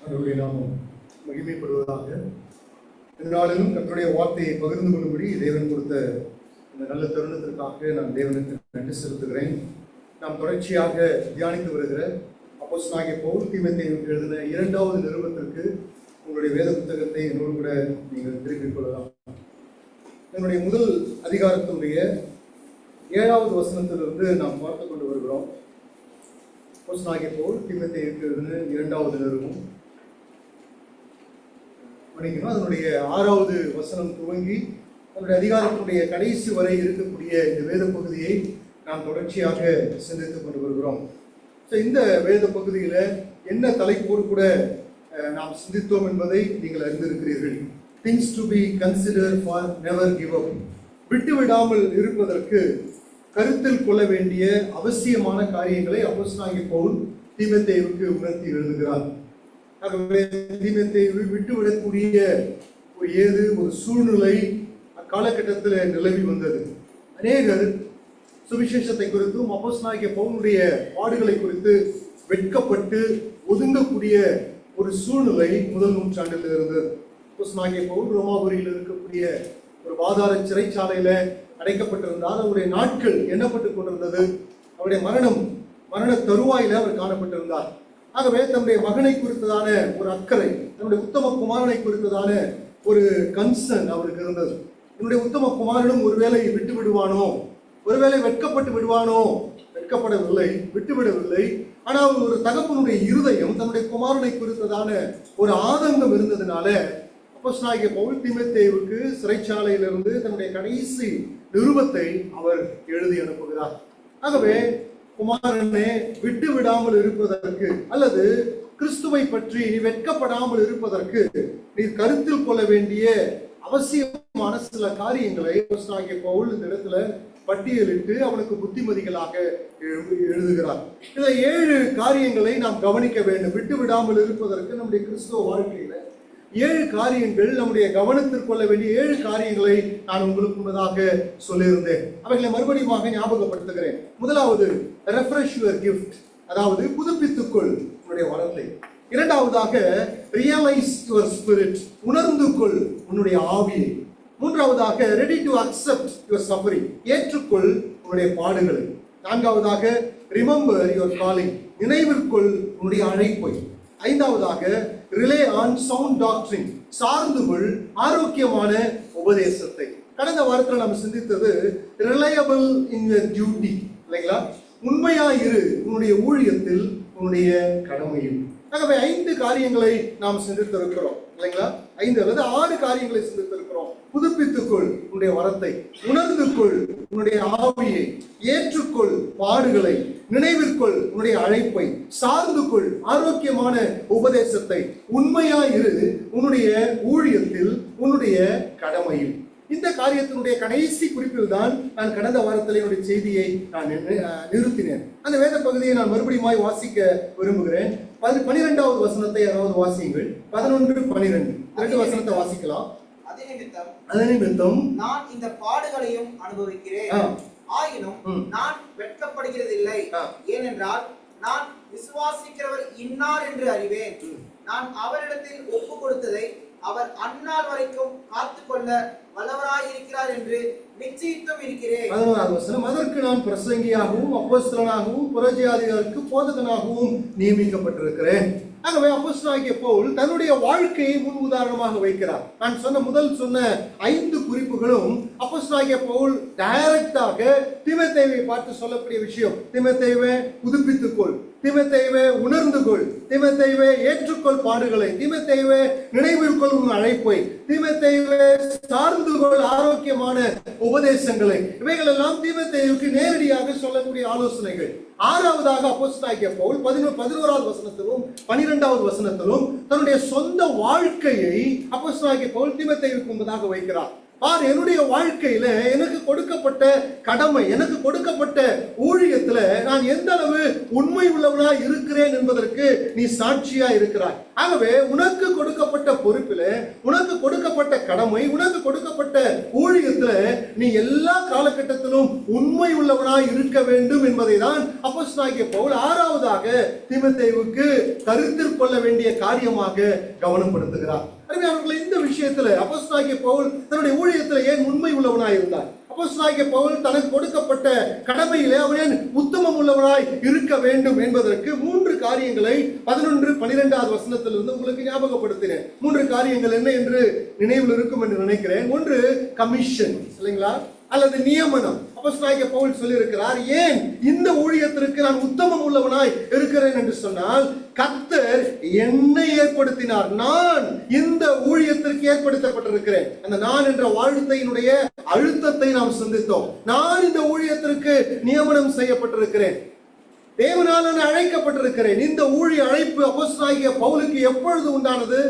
அவருடைய நாமம் மகிமைப்படுவதாக. எந்நாளிலும் கர்த்தருடைய வார்த்தையை பகிர்ந்து கொள்ளும்படி தேவன் கொடுத்த இந்த நல்ல தருணத்திற்காக நான் தேவனுக்கு நன்றி செலுத்துகிறேன். நாம் தொடர்ச்சியாக தியானித்து வருகிற அப்போஸ்தலனாகிய பவுல் தீமோத்தேயுவுக்கு எழுதின 2வது நிருபத்திற்கு உங்களுடைய வேத புத்தகத்தை என்னோடு கூட நீங்கள் திருப்பிக் கொள்ளலாம். என்னுடைய முதல் அதிகாரத்தினுடைய 7வது வசனத்திலிருந்து நாம் பார்த்து கொண்டு வருகிறோம். அப்போஸ்தலனாகிய பவுல் தீமோத்தேயுவுக்கு எழுதின 2வது நிருபம் அதனுடைய 6வது வசனம் துவங்கி அதனுடைய அதிகாரத்தினுடைய கடைசி வரை இருக்கக்கூடிய இந்த வேத பகுதியை நாம் தொடர்ச்சியாக சிந்தித்துக் கொண்டு வருகிறோம். ஸோ இந்த வேத பகுதியில் என்ன தலைப்போடு கூட நாம் சிந்தித்தோம் என்பதை நீங்கள் அறிந்திருக்கிறீர்கள். Things to be consider for never give up. விட்டுவிடாமல் இருப்பதற்கு கருத்தில் கொள்ள வேண்டிய அவசியமான காரியங்களை அப்போஸ்தலனாகிய பவுல் தீமோத்தேயுவுக்கு உணர்த்தி எழுதுகிறார். ஆகவே தீமோத்தேயுவை விட்டுவிடக்கூடிய ஒரு சூழ்நிலை அக்காலகட்டத்தில் நிலவி வந்தது. அநேகர் சுவிசேஷத்தை குறித்தும் அப்போஸ்தலனாகிய பவுலுடைய பாடுகளை குறித்து வெட்கப்பட்டு ஒதுங்கக்கூடிய ஒரு சூழ்நிலை முதல் நூற்றாண்டில் இருந்தது. அப்போஸ்தலனாகிய பவுல் ரோமாபுரியில் இருக்கக்கூடிய ஒரு பாதாள சிறைச்சாலையில அடைக்கப்பட்டிருந்தார். அவருடைய நாட்கள் எண்ணப்பட்டுக் கொண்டிருந்தது. அவருடைய மரண தருவாயில அவர் காணப்பட்டிருந்தார். ஆகவே தன்னுடைய மகனை குறித்ததான ஒரு அக்கறை, தன்னுடைய உத்தம குமாரனை குறித்ததான ஒரு கன்சர்ன் அவருக்கு இருந்தது. என்னுடைய உத்தம குமாரனும் ஒருவேளை விட்டு விடுவானோ, ஒருவேளை வெட்கப்பட்டு விடுவானோ, வெட்கப்படவில்லை, விட்டுவிடவில்லை. ஆனால் ஒரு தகப்பனுடைய இருதயம் தன்னுடைய குமாரனை குறித்ததான ஒரு ஆதங்கம் இருந்ததுனால அப்போஸ்தலனாகிய பவுல் தீமோத்தேயுவுக்கு சிறைச்சாலையிலிருந்து தன்னுடைய கடைசி நிருபத்தை அவர் எழுதி அனுப்புகிறார். ஆகவே குமாரனே, விட்டு விடாமல் இருப்பதற்கு அல்லது கிறிஸ்துவை பற்றி நீ வெட்கப்படாமல் இருப்பதற்கு நீ கருத்தில் கொள்ள வேண்டிய அவசியமான சில காரியங்களை அப்போஸ்தலனாகிய பவுல் இந்த இடத்துல பட்டியலிட்டு அவனுக்கு புத்திமதிகளாக எழுதுகிறார். இந்த 7 காரியங்களை நாம் கவனிக்க வேண்டும். விட்டு விடாமல் இருப்பதற்கு நம்முடைய கிறிஸ்துவ வாழ்க்கையில 7 காரியங்கள், நம்முடைய கவனத்தில் கொள்ள வேண்டிய 7 காரியங்களை நான் உங்களுக்கு முன்னதாக சொல்லியிருந்தேன். அவைகளை மறுபடியும் ஞாபகப்படுத்துகிறேன். முதலாவது, ரெஃப்ரெஷ் யுவர் கிஃப்ட், அதாவது புதுப்பித்துக்கொள் உன்னுடைய வரத்தை. இரண்டாவதாக, ரியலைஸ் யுவர் ஸ்பிரிட், உணர்ந்து கொள் உன்னுடைய ஆவியை. மூன்றாவதாக, ready to accept your suffering, ஏற்றுக்கொள் உன்னுடைய பாடுகளை. நான்காவதாக, ரிமெம்பர் யுவர் காலிங், நினைவிற்கொள் உன்னுடைய அழைப்பை. ஐந்தாவதாக, ரிலே ஆன் சவுண்ட் டாக்ட்ரின், சார்ந்து கொள் ஆரோக்கியமான உபதேசத்தை. கடந்த வாரத்தில் நாம் சிந்தித்தது ரிலையபிள் இன் யுவர் டியூட்டி, இல்லைங்களா? உண்மையாயிரு உன்னுடைய ஊழியத்தில், உன்னுடைய கடமையில். ஆகவே 5 காரியங்களை நாம் சிந்தித்திருக்கிறோம், இல்லைங்களா? 5 அல்லது 6 காரியங்களை சிந்தித்திருக்கிறோம். புதுப்பித்துக்கொள் உன்னுடைய வரத்தை, உணர்ந்து கொள் உன்னுடைய ஆவியை, ஏற்றுக்கொள் பாடுகளை, நினைவிற்கொள் உன்னுடைய அழைப்பை, சார்ந்து கொள் ஆரோக்கியமான உபதேசத்தை, உண்மையாயிரு உன்னுடைய ஊழியத்தில், உன்னுடைய கடமையில். இந்த காரியத்தினுடைய கடைசி குறிப்பில் தான் நான் கடந்த வாரத்தில் என்னுடைய செய்தியை நான் நிறுத்தினேன். அந்த வேத பகுதியை நான் மறுபடியும் வாசிக்க விரும்புகிறேன். 12வது வசனத்தை யாராவது வாசியுங்கள். 11, 12 2 வசனத்தை வாசிக்கலாம். அதனிமித்தம் நான் இந்த பாடுகளையும் அனுபவிக்கிறேன், ஆயினும் நான் வெட்கப்படுகிறதில்லை. ஏனென்றால் நான் விசுவாசிக்கிறவர் இன்னார் என்று அறிவேன். நான் அவரிடத்தில் ஒப்பு கொடுத்ததை அவர் அந்நாள் வரைக்கும் காத்துக்கொள்ள வல்லவராயிருக்கிறார் என்று நிச்சயித்தும் இருக்கிறேன். 11வது வசனம், அதற்கு நான் பிரசங்கியாகவும் அப்போஸ்தலனாகவும் புறஜாதிகளுக்கு போதகனாகவும் நியமிக்கப்பட்டிருக்கிறேன். ஆகவே அப்போஸ்தலனாகிய பவுல் தன்னுடைய வாழ்க்கையை முன் உதாரணமாக வைக்கிறார். நான் முதல் சொன்ன 5 குறிப்புகளும் அப்போஸ்தலனாகிய பவுல் டைரக்டாக தீமோத்தேயுவை பார்த்து சொல்லக்கூடிய விஷயம். தீமோத்தேயுவை புதுப்பித்துக்கொள், தீமோத்தேயுவை உணர்ந்து கொள், தீமோத்தேயுவை ஏற்றுக்கொள் பாடுகளை, தீமோத்தேயுவை நினைவில் கொள்ளும் அழைப்பை, தீமோத்தேயுவை சார்ந்து கொள் ஆரோக்கியமான உபதேசங்களை. இவைகள் எல்லாம் தீமோத்தேயுவுக்கு நேரடியாக சொல்லக்கூடிய ஆலோசனைகள். 6வதாக அப்போஸ்தலனாகிய பவுல் 11வது வசனத்திலும் 12வது வசனத்திலும் தன்னுடைய சொந்த வாழ்க்கையை அப்போஸ்தலனாகிய பவுல் தீமோத்தேயுவுக்கு முன்பதாக வைக்கிறார். என்னுடைய வாழ்க்கையில எனக்கு கொடுக்கப்பட்ட கடமை, எனக்கு கொடுக்கப்பட்ட ஊழியத்துல நான் எந்த அளவு உண்மை உள்ளவனாய் இருக்கிறேன் என்பதற்கு நீ சாட்சியா இருக்கிறாய். ஆகவே உனக்கு கொடுக்கப்பட்ட பொறுப்பில, உனக்கு கொடுக்கப்பட்ட கடமை, உனக்கு கொடுக்கப்பட்ட ஊழியத்துல நீ எல்லா காலகட்டத்திலும் உண்மை உள்ளவனாய் இருக்க வேண்டும் என்பதை தான் அப்போஸ்தலனாகிய பவுல் 6வதாக தீமோத்தேயுவுக்கு கருத்தில் கொள்ள வேண்டிய காரியமாக கவனப்படுத்துகிறார். அவர்களை இந்த விஷயத்துல அப்போஸ்தலனாகிய பவுல் தன்னுடைய ஊழியத்துல ஏன் உண்மை உள்ளவனாய் இருந்தார்? அப்போஸ்தலனாகிய பவுல் தனக்கு கொடுக்கப்பட்ட கடமையிலே அவன் உத்தமம் உள்ளவனாய் இருக்க வேண்டும் என்பதற்கு 3 காரியங்களை 11-12 வசனத்திலிருந்து உங்களுக்கு ஞாபகப்படுத்தினேன். 3 காரியங்கள் என்ன என்று நினைவில் இருக்கும் என்று நினைக்கிறேன். ஒன்று கமிஷன், இல்லைங்களா, அல்லது நியமனம். அப்போஸ்தலனாகிய பவுல் சொல்லியிருக்கிறார், ஏன் இந்த ஊழியத்திற்கு நான் உத்தமம் உள்ளவனாய் இருக்கிறேன் என்று சொன்னால், கர்த்தர் என்னை ஏற்படுத்தினார், நான் இந்த ஊழியத்திற்கு ஏற்படுத்தப்பட்டிருக்கிறேன். அந்த நான் என்ற வார்த்தையினுடைய அழுத்தத்தை நாம் சிந்தித்தோம். நான் இந்த ஊழியத்திற்கு நியமனம் செய்யப்பட்டிருக்கிறேன், தேவனால் நான் அழைக்கப்பட்டிருக்கிறேன். இந்த ஊழிய அழைப்பு அப்போஸ்தலனாகிய பவுலுக்கு எப்பொழுது உண்டானது?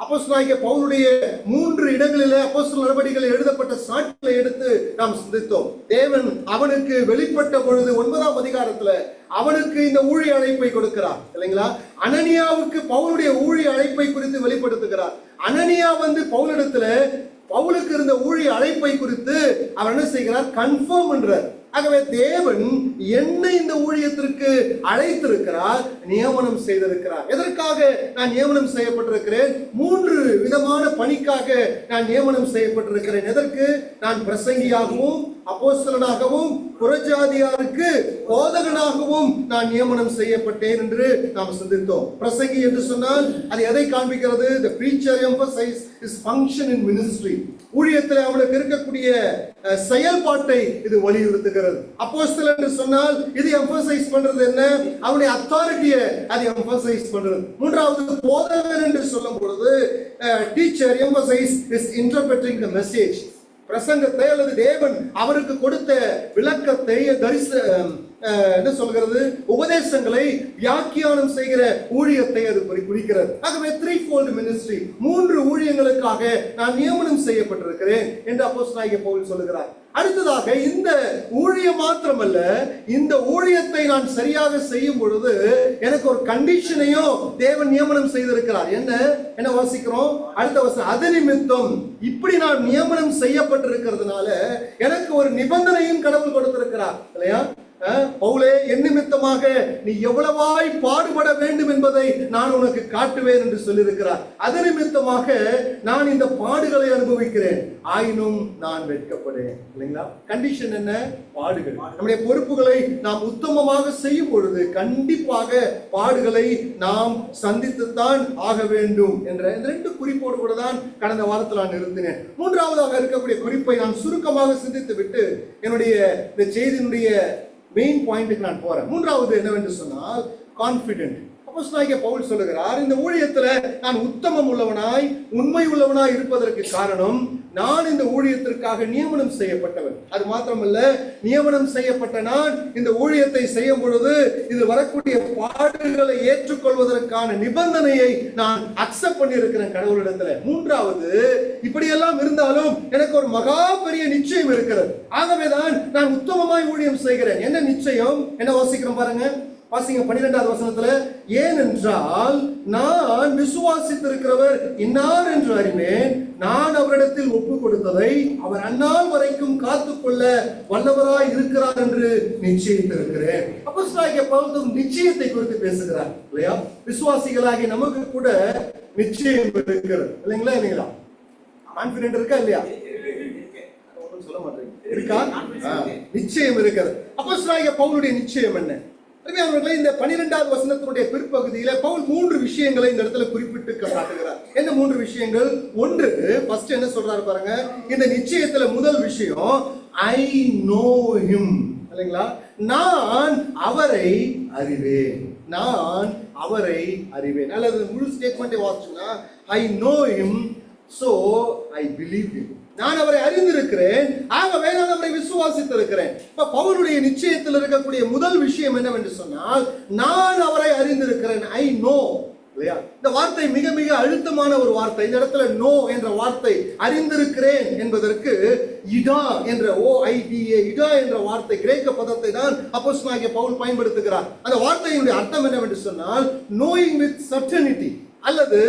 அப்போஸ்தலனாகிய பவுலுடைய 3 இடங்களிலே அப்போஸ்தலர் நடவடிக்கைகளில் எழுதப்பட்ட சாட்சிகளை எடுத்து நாம் சிந்தித்தோம். தேவன் அவனுக்கு வெளிப்பட்ட பொழுது 9ஆம் அதிகாரத்துல அவனுக்கு இந்த ஊழிய அழைப்பை கொடுக்கிறார், இல்லைங்களா? அனனியாவுக்கு பவுலுடைய ஊழிய அழைப்பை குறித்து வெளிப்படுத்துகிறார். அனனியா பவுலிடத்துல பவுலுக்கு இருந்த ஊழிய அழைப்பை குறித்து அவர் என்ன செய்கிறார்? கன்ஃபார்ம் என்றார். ஆகவே தேவன் என்னை இந்த ஊழியத்திற்கு அழைத்திருக்கிறார், நியமனம் செய்திருக்கிறார். எதற்காக நான் நியமனம் செய்யப்பட்டிருக்கிறேன்? 3 விதமான பணிக்காக நான் நியமனம் செய்யப்பட்டிருக்கிறேன். எதற்கு? நான் பிரசங்கியாகவும், அப்போஸ்தலனாகவும், புறஜாதியாருக்கு போதகனாகவும் நான் நியமனம் செய்யப்பட்டேன் என்று நாம் சிந்தித்தோம். பிரசங்கி என்று சொன்னால் அது எதை காண்பிக்கிறது? The preacher emphasizes his function in ministry. ஊழியத்தில் அவனுக்கு இருக்கக்கூடிய செயல்பாட்டை இது வலியுறுத்துகிறது. அப்போஸ்தலன் என்று சொன்னால் இது எம்பசைஸ் பண்றது என்ன? அவனுடைய அத்தாரிட்டியை அது எம்பசைஸ் பண்றது. 3வது போதகன் என்று சொல்லும் பொழுது teacher emphasise is interpreting the message. பிரசங்கத்தை அல்லது தேவன் அவருக்கு கொடுத்த விளக்கத்தை என்ன சொல்கிறது? உபதேசங்களை வியாக்கியானம் செய்கிற ஊழியத்தை அது குறிக்கிறது. ஆகவே 3fold ministry, 3 ஊழியங்களுக்காக நான் நியமனம் செய்யப்பட்டிருக்கிறேன் என்று அப்போஸ்தலனாகிய பவுல் சொல்லுகிறார். அடுத்ததாக இந்த ஊழியம் மாத்திரமல்ல, இந்த ஊழியத்தை நான் சரியாக செய்யும் பொழுது எனக்கு ஒரு கண்டிஷனையும் தேவன் நியமனம் செய்திருக்கிறார். என்ன வாசிக்கிறோம்? அடுத்த வசனம், அது நிமித்தம் இப்படி நான் நியமனம் செய்யப்பட்டிருக்கிறதுனால எனக்கு ஒரு நிபந்தனையும் கடவுள் கொடுத்திருக்கிறார், இல்லையா? பவுலே, என் நிமித்தமாக நீ எவ்வளவாய் பாடுபட வேண்டும் என்பதை நான் உனக்கு காட்டுவேன் என்று சொல்லியிருக்கிறார். அது நிமித்தமாக நான் இந்த பாடுகளை அனுபவிக்கிறேன், ஆயினும் நான் வெட்கப்படேன், இல்லைங்களா? கண்டிஷன் என்ன? பாடுகள். நம்முடைய பொறுப்புகளை நாம் உத்தமமாக செய்யும் பொழுது கண்டிப்பாக பாடுகளை நாம் சந்தித்துத்தான் ஆக வேண்டும் என்ற இந்த 2 குறிப்போடு கூட தான் கடந்த வாரத்தில் நான் நிறுத்தினேன். 3வதாக இருக்கக்கூடிய குறிப்பை நான் சுருக்கமாக சிந்தித்து விட்டு என்னுடைய இந்த செய்தியினுடைய மெயின் பாயிண்ட்டுக்கு நான் போறேன். 3வது என்னவென்று சொன்னால் கான்ஃபிடென்ட். அப்போஸ்தலனாகிய பவுல் சொல்லுகிறார், இந்த ஊழியத்துல நான் உத்தமம் உள்ளவனாய், உண்மை உள்ளவனாய் இருப்பதற்கு காரணம் நான் இந்த ஊழியத்திற்காக நியமனம் செய்யப்பட்டவன். அது மாத்திரமல்ல, நியமனம் செய்யப்பட்ட நான் இந்த ஊழியத்தை செய்யும் பொழுது இது வரக்கூடிய பாடுகளை ஏற்றுக்கொள்வதற்கான நிபந்தனையை நான் அக்செப்ட் பண்ணி இருக்கிறேன் கடவுளிடத்துல. 3வது, இப்படியெல்லாம் இருந்தாலும் எனக்கு ஒரு மகா பெரிய நிச்சயம் இருக்கிறது. ஆகவேதான் நான் உத்தமமாய் ஊழியம் செய்கிறேன். என்ன நிச்சயம்? என்ன வாசிக்கிறோம் பாருங்க, வாசிங்க 12வது வசனத்துல, ஏனென்றால் நான் விசுவாசித்திருக்கிறவர் இன்னார் என்று அறிவேன், நான் அவரிடத்தில் ஒப்பு கொடுத்ததை அவர் அந்நாள் வரைக்கும் காத்துக்கொள்ள வல்லவராய் இருக்கிறார் என்று நிச்சயித்திருக்கிறேன். அப்போஸ்தலனாகிய பவுல் நிச்சயத்தை குறித்து பேசுகிறார், இல்லையா? விசுவாசிகளாகி நமக்கு கூட நிச்சயம் இருக்கிறது, இல்லைங்களா? கான்ஃபிடென்ட் இருக்கா இல்லையா? சொல்ல மாட்டேங்க, இருக்கா? நிச்சயம் இருக்கிறது. அப்போஸ்தலனாகிய பவுலுடைய நிச்சயம் என்ன? அவர்களை இந்த 12வது வசனத்தினுடைய பிற்பகுதியில பவுல் 3 விஷயங்களை இந்த இடத்துல குறிப்பிட்டு காட்டுகிறார். என்ன 3 விஷயங்கள்? ஒன்று, ஃபர்ஸ்ட் என்ன சொல்றாரு பாருங்க, இந்த நிச்சயத்துல முதல் விஷயம், ஐ நோ ஹிம், இல்லைங்களா? நான் அவரை அறிவேன், நான் அவரை அறிவேன். அல்லது முழு ஸ்டேட்மெண்ட்டை வாசிச்சோம்னா, I know him so I believe him. நான் அவரை அறிந்திருக்கிறேன், ஆகவே நான் அவரை விசுவாசித்திருக்கிறேன். இப்ப பவுலுடைய நிச்சயத்தில் இருக்கக்கூடிய முதல் விஷயம் என்னவென்று சொன்னால், நான் அவரை அறிந்திருக்கிறேன். I know. இல்லையா? இந்த வார்த்தை மிக மிக அழுத்தமான ஒரு வார்த்தை. இந்த இடத்துல நோ என்ற வார்த்தை, அறிந்திருக்கிறேன் என்பதற்கு இடா என்ற OIDA இடா என்ற வார்த்தை, கிரேக்க பதத்தை தான் அப்போஸ்தலனாகிய பவுல் பயன்படுத்துகிறார். அந்த வார்த்தையினுடைய அர்த்தம் என்னவென்று சொன்னால் knowing with certainty அல்லது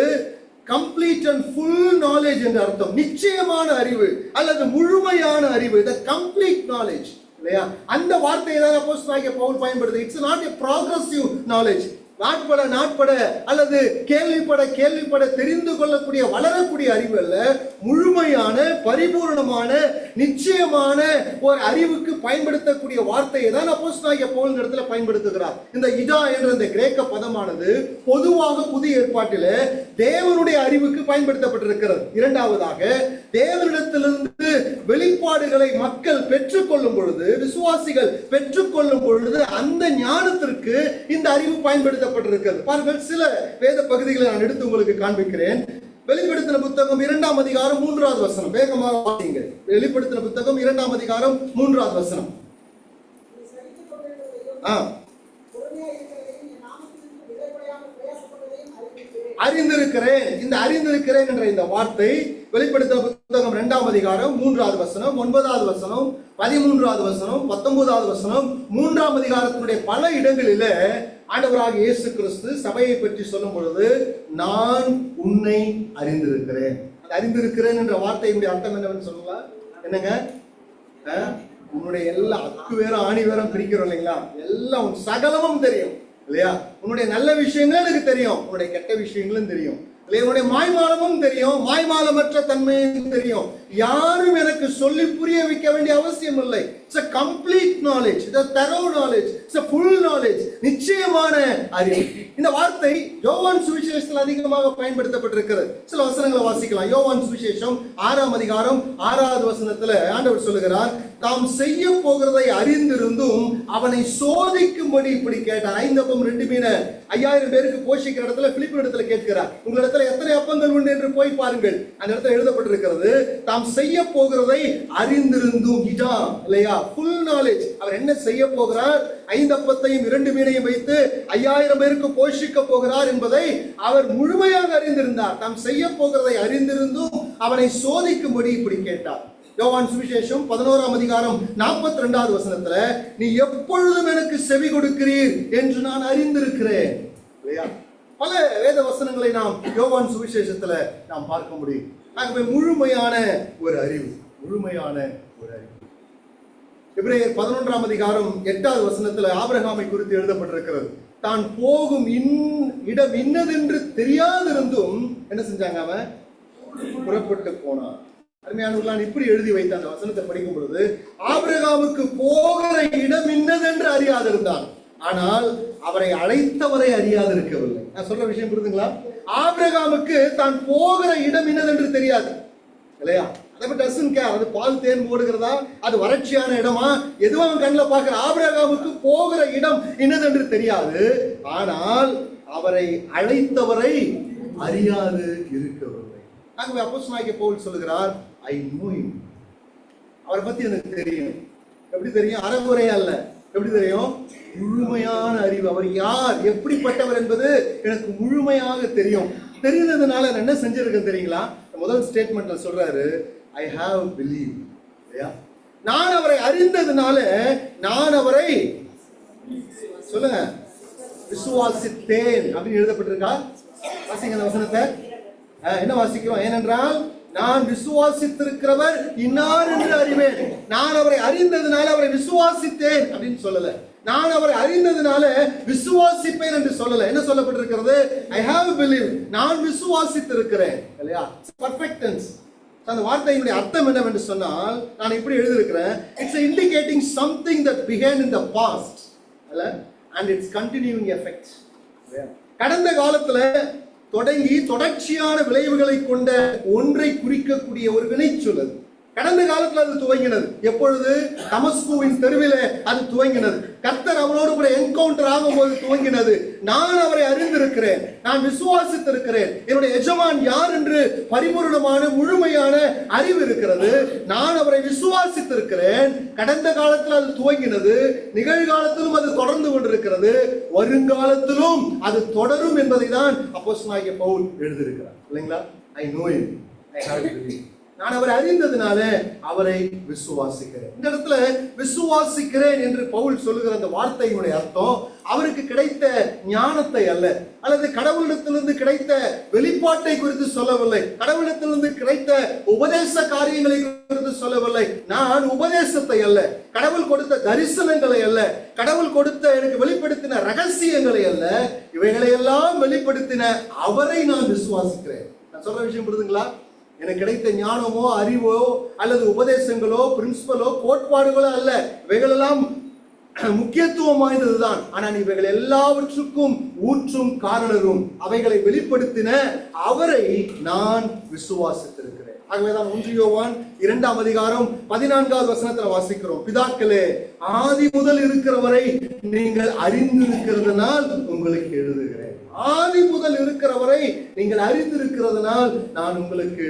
கம்ப்ளீட் அண்ட் ஃபுல் நாலேஜ் என்ற அர்த்தம். நிச்சயமான அறிவு அல்லது முழுமையான அறிவு, the complete knowledge, இல்லையா? அந்த வார்த்தையை தான் அப்போஸ்தலனாகிய பவுல் பயன்படுத்து. It's not a progressive knowledge, நாட்பட அல்லது கேள்விப்பட தெரிந்து கொள்ளக்கூடிய வளரக்கூடிய அறிவு அல்ல, முழுமையான பரிபூர்ணமான நிச்சயமான ஒரு அறிவுக்கு பயன்படுத்தக்கூடிய வார்த்தையை தான் அப்போஸ்தலனாகிய பவுல் இடத்துல பயன்படுத்துகிறார். இந்த இதா என்ற இந்த கிரேக்க பதமானது பொதுவாக புதிய ஏற்பாட்டில் தேவனுடைய அறிவுக்கு பயன்படுத்தப்பட்டிருக்கிறது. இரண்டாவதாக, தேவனிடத்திலிருந்து வெளிப்பாடுகளை மக்கள் பெற்றுக்கொள்ளும் பொழுது, விசுவாசிகள் பெற்றுக்கொள்ளும் பொழுது அந்த ஞானத்திற்கு இந்த அறிவு பயன்படுத்தப்பட்டிருக்கிறது. பாருங்கள், சில வேத பகுதிகளை நான் எடுத்து உங்களுக்கு காண்பிக்கிறேன். வெளிப்படுத்தின புத்தகம் 2ஆம் அதிகாரம் 3வது வசனம். வேகமாக வாசிங்க. வெளிப்படுத்தின புத்தகம் 2ஆம் அதிகாரம் 3வது வசனம். அறிந்திருக்கிறேன். இந்த அறிந்திருக்கிறேன் என்ற இந்த வார்த்தை வெளிப்படுத்தின புத்தகம் 2ஆம் அதிகாரம் 3வது வசனம், 9வது வசனம், 13வது வசனம், 19வது வசனம், 3ஆம் அதிகாரத்தினுடைய பல இடங்களிலே ஆண்டவராகிய இயேசு கிறிஸ்து சபையை பற்றி சொல்லும் பொழுது நான் உன்னை அறிந்திருக்கிறேன். அறிந்திருக்கிறேன் என்ற வார்த்தையினுடைய அர்த்தம் என்னவென்று சொல்லலாம்? என்னங்க? உன்னுடைய எல்லா அக்கு வேறும் ஆணி வேறும் பிரிக்கிறோம் இல்லைங்களா? எல்லாம் சகலமும் தெரியும் இல்லையா? உன்னுடைய நல்ல விஷயங்களும் எனக்கு தெரியும், உன்னுடைய கெட்ட விஷயங்களும் தெரியும் இல்லையா? உன்னுடைய மாய்மாலமும் தெரியும், மாய்மாலமற்ற தன்மையும் தெரியும். யாரும் எனக்கு சொல்லி புரிய வைக்க வேண்டிய அவசியம் இல்லை. It's a complete knowledge, it's a thorough knowledge, it's a full knowledge, நிச்சயமான அறிவு. இந்த வார்த்தை யோவான் சுவிசேஷத்தில் அதிகமாக பயன்படுத்தப்பட்டிருக்கிறது. சில வசனங்களை வாசிக்கலாம். யோவான் சுவிசேஷம் 6ஆம் அதிகாரம் 6வது வசனத்துல ஆண்டவர் சொல்லுகிறார், தாம் செய்ய போகிறதை அறிந்திருந்தும் அவனை சோதிக்கும்படி இப்படி கேட்டார். 5 அப்பம் 2 மீன் 5000 பேருக்கு போஷிக்கிற இடத்துல பிலிப்பு இடத்துல கேட்கிறார், உங்களிடத்துல எத்தனை அப்பங்கள் உண்டு என்று போய் பாருங்கள். அந்த இடத்துல எழுதப்பட்டிருக்கிறது, தாம் செய்ய போகிறதை அறிந்திருந்தும், இதா இல்லையா? Full knowledge. அவர் என்ன செய்ய போகிறார்? 5 அப்பத்தையும் 2 மீனையும் வைத்து 5000 பேருக்கு போஷிக்க போகிறார் என்பதை அவர் முழுமையாக அறிந்திருந்தார். தாம் செய்ய போகிறதை அறிந்திருந்தும் அவனை சோதிக்கும்படி இப்படி கேட்டார். யோவான் சுவிசேஷம் 11ஆம் அதிகாரம் 42வது வசனத்துல, நீ எப்பொழுதும் எனக்கு செவி கொடுக்கிறீர் என்று நான் அறிந்திருக்கிறேன். இல்லையா? பல வேத வசனங்களை நாம் யோவான் சுவிசேஷத்துல நாம் பார்க்க முடியும். ஆகவே முழுமையான ஒரு அறிவு, முழுமையான ஒரு அறிவு. எபிரேயர் 11ஆம் அதிகாரம் 8வது வசனத்துல ஆபிரகாமை குறித்து எழுதப்பட்டிருக்கிறது. தான் போகும் இடம் இன்னதென்று தெரியாதிருந்தும் என்ன செஞ்சாங்க? அவன் புறப்பட்டு போனான். அருமையானவர்களால் இப்படி எழுதி வைத்த அந்த வசனத்தை படிக்கும் பொழுது, ஆபிரகாமுக்கு போகிற இடம் இன்னதென்று அறியாதிருந்தான், ஆனால் அவரை அழைத்தவரை அறியாதிருக்கவில்லை. நான் சொல்ற விஷயம் புரியுதுங்களா? ஆபிரகாமுக்கு தான் போகிற இடம் இன்னதென்று தெரியாது இல்லையா? அதை பற்றி doesn't care. அது பால் தேன் ஓடுகிறதா, அது வறட்சியான இடமா, எதுவும் அவன் கண்ணில் பார்க்கிற. ஆபிரகாமுக்கு போகிற இடம் இன்னதென்று தெரியாது, ஆனால் அவரை அழைத்தவரை அறியாது இருக்கவில்லை. ஆகவே அப்போஸ்தலனாகிய பவுல் சொல்லுகிறார், ஐ நோ ஹிம். அவரை பத்தி எனக்கு தெரியும். எப்படி தெரியும்? அறகுறை அல்ல. எப்படி தெரியும்? முழுமையான அறிவு. அவர் யார், எப்படிப்பட்டவர் என்பது எனக்கு முழுமையாக தெரியும். தெரிந்ததுனால நான் என்ன செஞ்சிருக்கேன் தெரியுங்களா? முதல் ஸ்டேட்மெண்ட்ல சொல்றாரு, ஐ ஹாவ் பிலீவ். நான் அவரை அறிந்ததுனால நான் அவரை சொல்லுங்க விசுவாசித்தேன் அப்படின்னு எழுதப்பட்டிருக்கா? வாசிங்க அந்த வசனத்தை. என்ன வாசிக்கிறோம்? ஏனென்றால் நான் விசுவாசித்திருக்கிறவர் இன்னார் என்று அறிவேன். நான் அவரை அறிந்ததுனால அவரை விசுவாசித்தேன் அப்படின்னு சொல்லல. நான் அவரை அறிந்ததுனால விசுவாசிப்பேன் என்று சொல்லல. என்ன சொல்லப்பட்டிருக்கிறது? I have believe. நான் விசுவாசித்திருக்கிறேன் இல்லையா? Perfect tense. அந்த வார்த்தையினுடைய அர்த்தம் என்னவென்று சொன்னால், நான் இப்படி எழுதியிருக்கிறேன், it's indicating something that began in the past and it's continuing effect. கடந்த காலத்துல தொடங்கி தொடர்ச்சியான விளைவுகளை கொண்ட ஒன்றை குறிக்கக்கூடிய ஒரு வினைச்சொல். கடந்த காலத்துல அது துவங்கினது. எப்பொழுது? தமஸ்குவின் தெருவிலே அது துவங்கினது. கர்த்தர் அவனோடு கூட என்கவுண்டர் ஆகும்போது துவங்கினது. நான் அவரை அறிந்திருக்கிறேன், நான் விசுவாசித்திருக்கிறேன், என்னுடைய எஜமான் யார் என்று பரிபூர்ணமான முழுமையான அறிவு இருக்கிறது, நான் அவரை விசுவாசித்திருக்கிறேன். கடந்த காலத்தில் அது துவங்கினது, நிகழ்காலத்திலும் அது தொடர்ந்து கொண்டிருக்கிறது, வருங்காலத்திலும் அது தொடரும் என்பதை தான் அப்போஸ்தலனாகிய பவுல் எழுதியிருக்கிறார். இல்லைங்களா? I know him, I have believed. நான் அவரை அறிந்ததுனால அவரை விசுவாசிக்கிறேன். இந்த இடத்துல விசுவாசிக்கிறேன் என்று பவுல் சொல்லுகிற அந்த வார்த்தையினுடைய அர்த்தம் அவருக்கு கிடைத்த ஞானத்தை அல்ல, அல்லது கடவுளிடத்திலிருந்து கிடைத்த வெளிப்பாட்டை குறித்து சொல்லவில்லை, கடவுளிடத்திலிருந்து கிடைத்த உபதேச காரியங்களை குறித்து சொல்லவில்லை. நான் உபதேசத்தை அல்ல, கடவுள் கொடுத்த தரிசனங்களை அல்ல, கடவுள் கொடுத்த எனக்கு வெளிப்படுத்தின ரகசியங்களை அல்ல, இவைகளை எல்லாம் வெளிப்படுத்தின அவரை நான் விசுவாசிக்கிறேன். நான் சொல்ற விஷயம் புரியுதுங்களா? எனக்கு கிடைத்த ஞானமோ அறிவோ அல்லது உபதேசங்களோ பிரின்சிபலோ கோட்பாடுகளோ அல்ல, இவைகளெல்லாம் முக்கியத்துவம் வாய்ந்ததுதான். ஆனால் இவைகள் எல்லாவற்றுக்கும் ஊற்றும் காரணரும் அவைகளை வெளிப்படுத்தின அவரை நான் விசுவாசித்திருக்கிறேன். ஆகவேதான் 1 யோவான் 2ஆம் அதிகாரம் 14வது வசனத்துல வாசிக்கிறோம், பிதாக்களே, ஆதி முதல் இருக்கிறவரை நீங்கள் அறிந்திருக்கிறதுனால் உங்களுக்கு எழுதுகிறேன். ஆதி முதல் இருக்கிறவரை நீங்கள் அறிந்திருக்கிறதுனால் நான் உங்களுக்கு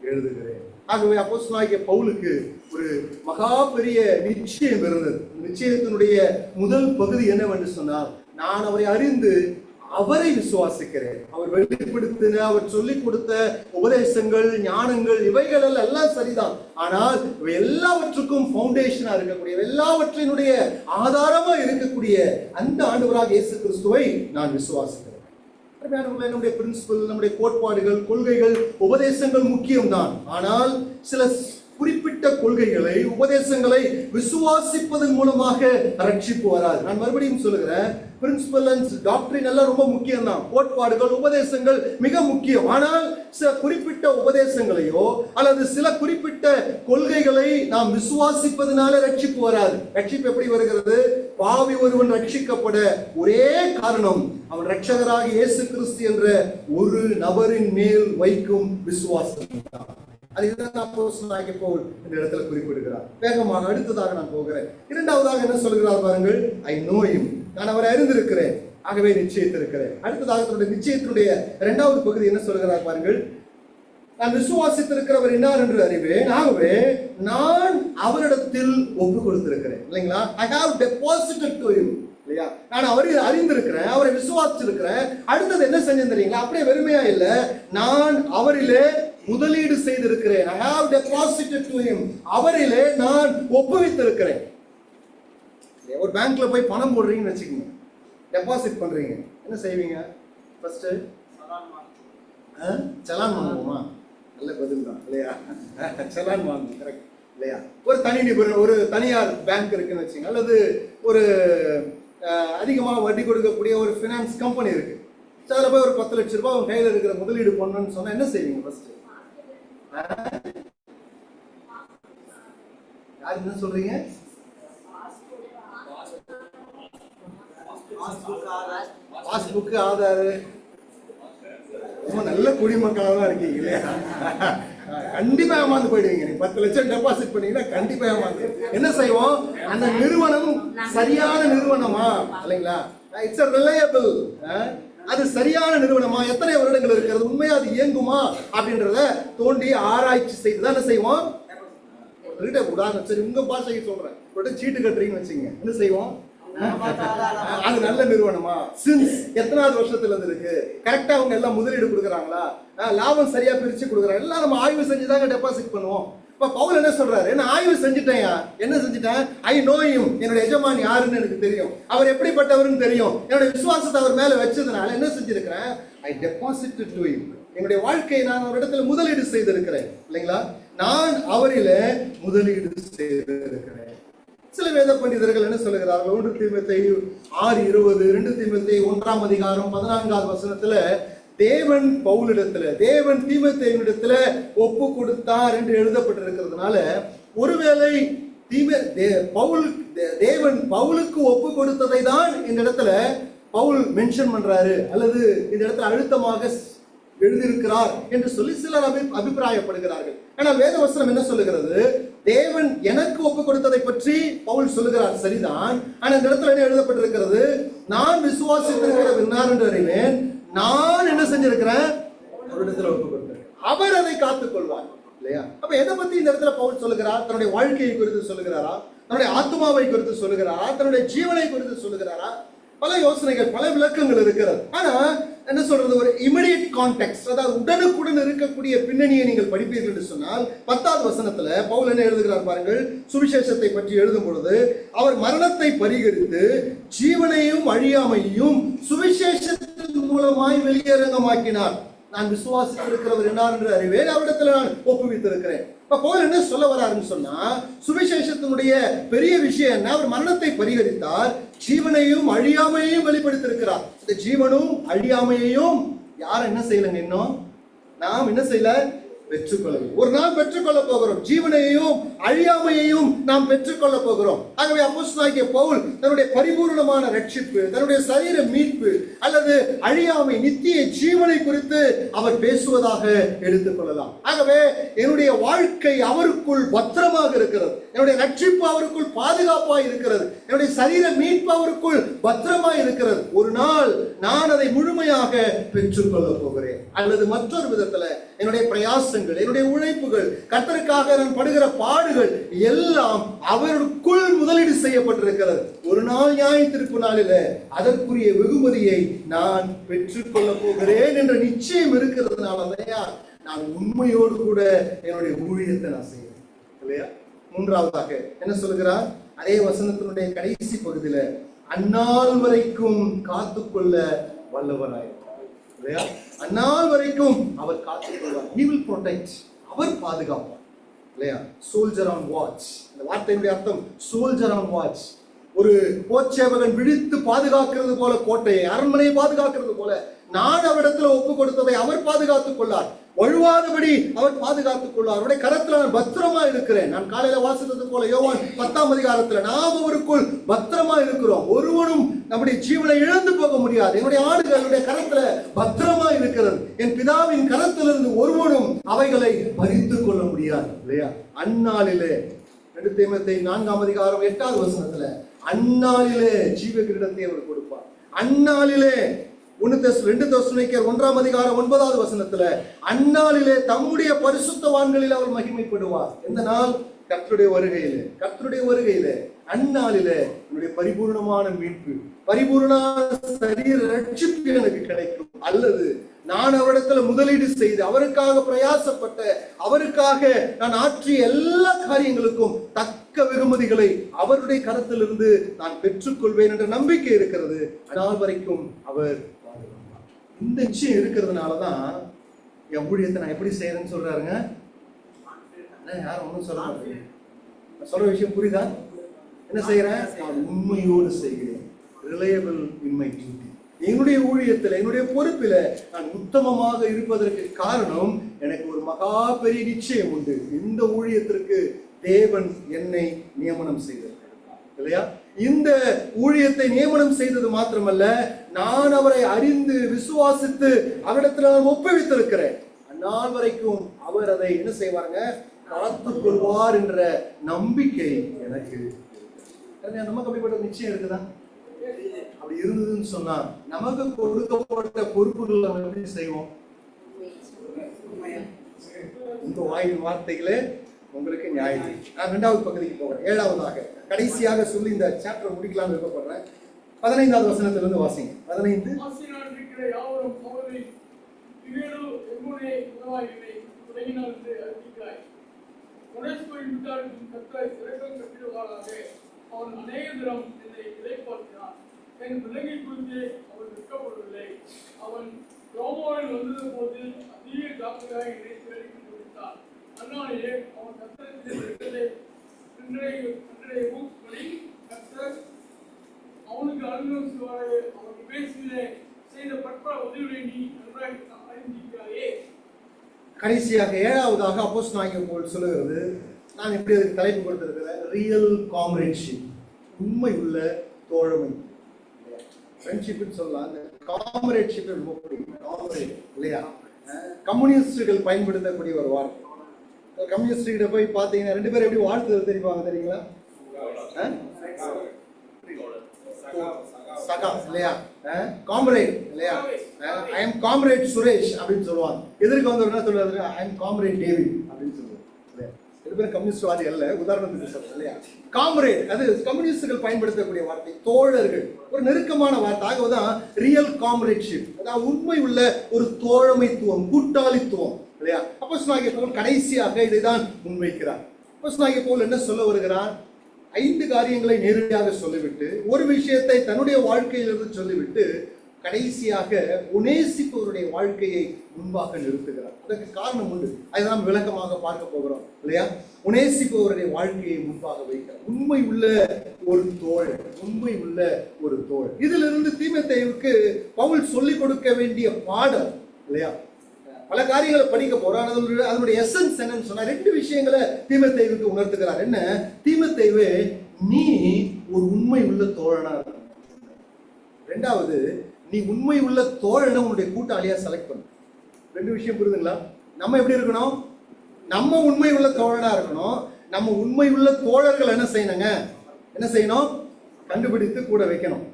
எழுதுகிறேன். ஆகவே அப்போஸ்தலனாகிய பவுலுக்கு ஒரு மகா பெரிய நிச்சயம் இருந்தது. நிச்சயத்தினுடைய முதல் பகுதி என்னவென்று சொன்னால், நான் அவரை அறிந்து அவரை விசுவாசிக்கிறேன். அவர் வெளிப்படுத்தின, அவர் சொல்லிக் கொடுத்த உபதேசங்கள், ஞானங்கள், இவைகள் எல்லாம் சரிதான். ஆனால் இவை எல்லாவற்றுக்கும் பவுண்டேஷனா இருக்கக்கூடிய, எல்லாவற்றினுடைய ஆதாரமா இருக்கக்கூடிய அந்த ஆண்டவராக இயேசு கிறிஸ்துவை நான் விசுவாசிக்கிறேன். நம்முடைய பிரின்சிபல், நம்முடைய கோட்பாடுகள், கொள்கைகள், உபதேசங்கள் முக்கியம்தான். ஆனால் சில குறிப்பிட்ட கொள்கைகளை, உபதேசங்களை விசுவாசிப்பதன் மூலமாக ரட்சிப்பு வராது. நான் மறுபடியும் சொல்லுகிறேன், பிரின்சிபல் அண்ட் டாக்டரின் எல்லாம் ரொம்ப முக்கியம் தான், கோட்பாடுகள், உபதேசங்கள் மிக முக்கியம். ஆனால் சில குறிப்பிட்ட உபதேசங்களையோ அல்லது சில குறிப்பிட்ட கொள்கைகளை நாம் விசுவாசிப்பதனால ரட்சிப்பு வராது. ரட்சிப்பு எப்படி வருகிறது? பாவி ஒருவன் ரட்சிக்கப்பட ஒரே காரணம் அவன் ரட்சகராக இயேசு கிறிஸ்து என்ற ஒரு நபரின் மேல் வைக்கும் விசுவாசம். அதுதான் அப்போஸ்தலனாகிய பவுல் இந்த இடத்துல குறிப்பிடுகிறார். வேகமாக அடுத்ததாக நான் போகிறேன். இரண்டாவதாக என்ன சொல்கிறார் பாருங்கள், ஐ நோ ஹிம், நான் அவரை அறிந்திருக்கிறேன், ஆகவே நிச்சயித்திருக்கிறேன். அடுத்ததாக தன்னுடைய நிச்சயத்தினுடைய இரண்டாவது பகுதி என்ன சொல்கிறார் பாருங்கள், நான் விசுவாசித்திருக்கிறவர் என்னார் என்று அறிவேன், ஆகவே நான் அவரிடத்தில் ஒப்பு கொடுத்திருக்கிறேன். இல்லைங்களா? I have deposited to him. இல்லையா? நான் அவரை அறிந்திருக்கிறேன், அவரை விசுவாசிச்சிருக்கிறேன். அடுத்தது என்ன செஞ்சேன் தெரியுங்களா? அப்படியே வெறுமையா இல்ல, நான் அவரிலே முதலீடு செய்திருக்கிறேன். I have deposited to him. அவரிலே நான் ஒப்புவித்திருக்கிறேன். ஒரு பேங்க்ல போய் பணம் போடுறீங்கன்னு வச்சுக்கோங்க, டெபாசிட் பண்றீங்க, என்ன செய்வீங்க? ஃபர்ஸ்ட் சலான் வாங்குவோமா? நல்ல பதில் தான் இல்லையா? சலான் வாங்குவோம், கரெக்ட் இல்லையா? ஒரு தனி நிபுணர், ஒரு தனியார் பேங்க் இருக்குன்னு வச்சுங்க, அல்லது ஒரு அதிகமாக வட்டி கொடுக்கக்கூடிய ஒரு ஃபினான்ஸ் கம்பெனி இருக்கு. அதில் போய் ஒரு 10 லட்சம் ரூபாய் உங்க கையில் இருக்கிற முதலீடு பண்ணணும்னு சொன்னா என்ன செய்வீங்க? ஃபர்ஸ்ட் யார் என்ன சொல்றீங்க? பாஸ்புக், ஆதார். ரொம்ப நல்ல குடிமக்களாக தான் இருக்கீங்க இல்லையா? கண்டிப்பா ஏமாந்து போயிடுவீங்க. நீங்க 10 லட்சம் டெபாசிட் பண்ணீங்கன்னா கண்டிப்பா ஏமாந்து. என்ன செய்வோம்? அந்த நிறுவனம் சரியான நிறுவனமா இல்லைங்களா? இட்ஸ் a reliable, அது சரியான நிறுவனமா, எத்தனை வருடங்கள் இருக்கிறது, உண்மையா அது இயங்குமா அப்படின்றத தோண்டி ஆராய்ச்சி செய்து தான் என்ன செய்வோம்? உதாரணம், சரி உங்க பாஷைக்கு சொல்றேன், சீட்டு கட்டுறீங்கன்னு வச்சுங்க, என்ன செய்வோம்? அது நல்ல நிறுவனமா, சின்ஸ் எத்தனாவது வருஷத்துல இருந்து இருக்கு, கரெக்டா அவங்க எல்லாம் முதலீடு கொடுக்குறாங்களா, லாபம் சரியா பிரிச்சு கொடுக்குறாங்க, எல்லாம் நம்ம ஆய்வு செஞ்சுதாங்க டெபாசிட் பண்ணுவோம். இப்ப பவுல் என்ன சொல்றாரு? நான் ஆய்வு செஞ்சுட்டேன். என்ன செஞ்சுட்டேன்? ஐ நோ ஹிம், என்னோட எஜமான் யாருன்னு எனக்கு தெரியும், அவர் எப்படிப்பட்டவர்னு தெரியும். என்னோட விசுவாசத்தை அவர் மேல வச்சதுனால என்ன செஞ்சிருக்கிறேன்? ஐ டெபாசிட்டட் டு ஹிம். என்னுடைய வாழ்க்கையை நான் ஒரு இடத்துல முதலீடு செய்திருக்கிறேன். இல்லைங்களா? நான் அவரில முதலீடு செய்திருக்கிறேன். சில வேத பண்டிதர்கள் என்ன சொல்லுகிறார்கள்? 1 தீமோத்தேயு 6:20, 2 தீமோத்தேயு 1ஆம் அதிகாரம் 14வது வசனத்துல தேவன் பவுலிடத்துல, தேவன் தீமோத்தேயுவிடத்துல ஒப்பு கொடுத்தார் என்று எழுதப்பட்டிருக்கிறதுனால, ஒருவேளை தேவன் பவுலுக்கு ஒப்பு கொடுத்ததை தான் இந்த இடத்துல பவுல் மென்ஷன் பண்றாரு, அல்லது இந்த இடத்துல அழுத்தமாக எழுதியிருக்கிறார் என்று சொல்லி சிலர் அபிப்பிராயப்படுகிறார்கள். ஆனால் வேதவசனம் என்ன சொல்லுகிறது? தேவன் எனக்கு ஒப்பு கொடுத்ததை பற்றி பவுல் சொல்லுகிறார், சரிதான். ஆனா இந்த இடத்துல என்ன எழுதப்பட்டிருக்கிறது? நான் விசுவாசித்திருக்கிற இன்னார் என்று அறிவேன், நான் என்ன செஞ்சிருக்கிறேன்? ஒரு இடத்துல ஒப்பு கொடுத்திருக்கிறேன், அவர் அதை காத்துக் கொள்வார். இல்லையா? அப்ப எதை பத்தி இந்த இடத்துல பவுல் சொல்லுகிறார்? தன்னுடைய வாழ்க்கையை குறித்து சொல்லுகிறாரா? தன்னுடைய ஆத்மாவை குறித்து சொல்லுகிறாரா? தன்னுடைய ஜீவனை குறித்து சொல்லுகிறாரா? பல யோசனைகள், பல விளக்கங்கள் இருக்கிறது. ஆனா என்ன சொல்றது, ஒரு இமிடியேட் கான்டெக்ஸ்ட், அதாவது உடனுக்குடன் இருக்கக்கூடிய பின்னணியை நீங்கள் படிப்பீர்கள் என்று சொன்னால் 10வது வசனத்துல பவுல் என்ன எழுதுகிறார் பாருங்கள். சுவிசேஷத்தை பற்றி எழுதும் பொழுது, அவர் மரணத்தை பரிகரித்து ஜீவனையும் அழியாமையும் சுவிசேஷத்தின் மூலமாய் வெளியரங்கமாக்கினார். நான் விசுவாசித்திருக்கிறவர் என்னார் என்று அறிவேன், அவரிடத்தில் நான் ஒப்புவித்திருக்கிறேன். இப்ப பவுல் என்ன சொல்ல வராருன்னு சொன்னா, சுவிசேஷத்தினுடைய பெரிய விஷயம் என்ன? அவர் மரணத்தை பரிகரித்தார், ஜீவனையும் அழியாமையையும் வெளிப்படுத்தியிருக்கிறார். இந்த ஜீவனும் அழியாமையையும் யாரும் என்ன செய்யலங்க? இன்னும் நாம் என்ன செய்யல? பெற்றுக்கொள்ள ஒரு நாள் பெற்றுக்கொள்ள போகிறோம். ஜீவனையையும் அழியாமையையும் நாம் பெற்றுக்கொள்ள போகிறோம். ஆகவே அப்போஸ்தலனாகிய பவுல் தன்னுடைய பரிபூர்ணமான ரட்சிப்பு, தன்னுடைய சரீர மீட்பு அல்லது அழியாமை, நித்திய ஜீவனை குறித்து அவர் பேசுவதாக எடுத்துக்கொள்ளலாம். ஆகவே என்னுடைய வாழ்க்கை அவருக்குள் பத்திரமாக இருக்கிறது, என்னுடைய ரட்சிப்பு அவருக்குள் பாதுகாப்பாக இருக்கிறது, என்னுடைய சரீர மீட்பு அவருக்குள் பத்திரமாக இருக்கிறது. ஒரு நாள் நான் அதை முழுமையாக பெற்றுக்கொள்ள போகிறேன். அல்லது மற்றொரு விதத்துல என்னுடைய பிரயாசங்கள், என்னுடைய உழைப்புகள், கர்த்தருக்காக நான் படுகிற பாடுகள் எல்லாம் அவருக்குள் முதலீடு செய்யப்பட்டிருக்கிறது. ஒரு நாள் நியாயத்தீர்ப்பு நாளில அதற்குரிய வெகுமதியை நான் பெற்றுக்கொள்ள போகிறேன் என்ற நிச்சயம் இருக்கிறதுனால நான் உண்மையோடு கூட என்னுடைய ஊழியத்தை நான் செய்வேன். இல்லையா? மூன்றாவதாக என்ன சொல்லுகிறார்? அதே வசனத்தினுடைய கடைசி பகுதியில, அந்நாள் வரைக்கும் காத்துக்கொள்ள வல்லவராய். இல்லையா? அந்நாள் வரைக்கும் அவர் காத்துக்கொள்வார். He will protect. அவர் பாதுகாப்பார். இல்லையா? Soldier on watch. இந்த வார்த்தையினுடைய அர்த்தம் சோல்ஜர் ஆன் வாட்ச். ஒரு போர்ச்சேவகன் விழித்து பாதுகாக்கிறது போல, கோட்டையை, அரண்மனையை பாதுகாக்கிறது போல நான் அவரிடத்துல ஒப்பு கொடுத்ததை அவர் பாதுகாத்துக் கொள்ளார். வழுவாதபடி அவர் பாதுகாத்துக் கொள்வார். அவருடைய கரத்துல நான் பத்திரமா இருக்கிறேன். நான் காலையில வாசித்தது போல யோவான் 10ஆம் அதிகாரத்துல நாம் அவருக்குள் பத்திரமா இருக்கிறோம். ஒருவனும் நம்முடைய ஜீவனை இழந்து போக முடியாது. என்னுடைய ஆடுகள் என்னுடைய கரத்துல பத்திரமா இருக்கிறது. என் பிதாவின் கரத்திலிருந்து ஒருவனும் அவைகளை பறித்துக் கொள்ள முடியாது. இல்லையா? அந்நாளிலே 2 தீமோத்தேயு 4ஆம் அதிகாரம் 8வது வசனத்துல, அந்நாளிலே ஜீவ கிரீடத்தை அவர் கொடுப்பார். அந்நாளிலே 2 தெசலோனிக்கேயர் 1ஆம் அதிகாரம் 9வது வசனத்துல, அந்நாளிலே தம்முடைய பரிசுத்தவான்களில் அவர் மகிமைப்படுவார். எந்த நாள்? கர்த்தருடைய வருகையிலே. கர்த்தருடைய வருகையிலே அந்நாளிலே என்னுடைய பரிபூர்ணமான மீட்பு, பரிபூர்ணமான சரீர ரட்சிப்பு எனக்கு கிடைக்கும். அல்லது நான் அவரிடத்துல முதலீடு செய்து அவருக்காக பிரயாசப்பட்ட, அவருக்காக நான் ஆற்றிய எல்லா காரியங்களுக்கும் தக்க வெகுமதிகளை அவருடைய கரத்திலிருந்து நான் பெற்றுக்கொள்வேன் என்ற நம்பிக்கை இருக்கிறது. அந்நாள் வரைக்கும் அவர் இந்த நிச்சயம் இருக்கிறதுனாலதான் என் ஊழியத்தை நான் எப்படி செய்யறேன்னு சொல்றாருங்க. யாரும் ஒன்றும் சொல்ல மாட்டேங்க. சொல்ற விஷயம் புரியுதா? என்ன செய்யறேன்? நான் உண்மையோடு செய்கிறேன். Reliable in my duty. என்னுடைய ஊழியத்தில், என்னுடைய பொறுப்பில நான் உத்தமமாக இருப்பதற்கு காரணம், எனக்கு ஒரு மகா பெரிய நிச்சயம் உண்டு. இந்த ஊழியத்திற்கு தேவன் என்னை நியமனம் செய்தார். இல்லையா? இந்த ஊழியத்தை நியமனம் செய்தது மாத்திரமல்ல, நான் அவரை அறிந்து விசுவாசித்து அவரிடத்தில் நான் ஒப்புவித்திருக்கிறேன். அந்நாள் வரைக்கும் அவர் அதை என்ன செய்வாருங்க? காத்துக் கொள்வார் என்ற நம்பிக்கை எனக்கு. நமக்கு அப்படிப்பட்ட நிச்சயம் இருக்குதா? அப்படி இருந்ததுன்னு சொன்னா நமக்கு கொடுக்கப்பட்ட பொறுப்புகள் நம்ம எப்படி செய்வோம்? உங்க வாயின் வார்த்தைகளே உங்களுக்கு நியாயம். நான் 2வது பகுதிக்கு போகிறேன். 7வதாக கடைசியாக சொல்லி இந்த சாப்டர் முடிக்கலாம் விருப்பப்படுறேன். 15வது வசனத்திலிருந்து வாசிங்க. 15. அவன் அநேக தினம் என்னை இளைப்பாற்றினான். என் விலங்கை குறித்து அவன் வெட்கப்படவில்லை. அவன் ரோமாவில் வந்தது போது அதிக காப்பியாக என்னை தேடி கண்டுபிடித்தான். அந்நாளிலே அவன் கர்த்தரை கர்த்தர் அவனுக்கு அனுகிரகம் செய்வாரே. அவன் பேசிலே செய்த பற்பல உதவிகளை நீ நன்றாக அறிந்திருக்கிறாயே. கடைசியாக 7வதாக அப்போஸ்தலனாகிய பவுல் சொல்லுகிறது, நான் எப்படி அதுக்கு தலைப்பு கொடுத்திருக்கிறேன், ரியல் காம்ரேட்ஷிப், உண்மை உள்ள தோழமை. ஃப்ரெண்ட்ஷிப்னு சொல்லலாம். அந்த காம்ரேட்ஷிப் ரொம்ப பிடிக்கும். காம்ரேட் இல்லையா? கம்யூனிஸ்டுகள் பயன்படுத்தக்கூடிய ஒரு வார்த்தை. கம்யூனிஸ்ட் போய் பார்த்தீங்கன்னா 2 பேரும் எப்படி வாழ்த்துறது தெரியுமா? தெரியுங்களா? சகா இல்லையா, காம்ரேட் இல்லையா, ஐ எம் காம்ரேட் சுரேஷ் அப்படின்னு சொல்லுவாங்க. எதிர்க்கு வந்து என்ன சொல்றாரு? ஐ எம் காம்ரேட் டேவிட் அப்படின்னு சொல்லுவாங்க. 2 பேரும் கம்யூனிஸ்ட்வாதி அல்ல, உதாரணத்துக்கு சொல்றேன் இல்லையா. காம்ரேட் அது கம்யூனிஸ்டுகள் பயன்படுத்தக்கூடிய வார்த்தை. தோழர்கள் ஒரு நெருக்கமான வார்த்தை. ஆகதான் ரியல் காம்ரேட்ஷிப், அதாவது உண்மை உள்ள ஒரு தோழமைத்துவம், கூட்டாளித்துவம் இல்லையா. அப்போஸ்தலனாகிய பவுல் கடைசியாக இதைதான் முன்வைக்கிறார். அப்போஸ்தலனாகிய பவுல் என்ன சொல்ல வருகிறார்? 5 காரியங்களை நேரடியாக சொல்லிவிட்டு, ஒரு விஷயத்தை தன்னுடைய வாழ்க்கையிலிருந்து சொல்லிவிட்டு, கடைசியாக உனேசிப்பவருடைய வாழ்க்கையை முன்பாக நிறுத்துகிறார். அதற்கு காரணம் உண்டு, அதை நாம் விளக்கமாக பார்க்க போகிறோம் இல்லையா. உனேசிப்பவருடைய வாழ்க்கையை முன்பாக வைக்கிறார். உண்மை உள்ள ஒரு தோழர், உண்மை உள்ள ஒரு தோழர். இதிலிருந்து தீமோத்தேயுவுக்கு பவுல் சொல்லிக் கொடுக்க வேண்டிய பாடம் இல்லையா. பல காரியங்களை படிக்க போறோம். அதனுடைய எசன்ஸ் என்னன்னு சொன்னா 2 விஷயங்களை தீமோத்தேயுவுக்கு உணர்த்துகிறார். என்ன? தீமோத்தேயுவே, நீ ஒரு உண்மை உள்ள தோழனா இருக்கணும். 2வது, நீ உண்மை உள்ள தோழனை உன்னுடைய கூட்டாளியா செலக்ட் பண்ணு. 2 விஷயம் புரியுதுங்களா? நம்ம எப்படி இருக்கணும்? நம்ம உண்மை உள்ள தோழனா இருக்கணும். நம்ம உண்மை உள்ள தோழர்கள் என்ன செய்யணுங்க? என்ன செய்யணும்? கண்டுபிடித்து கூட வைக்கணும்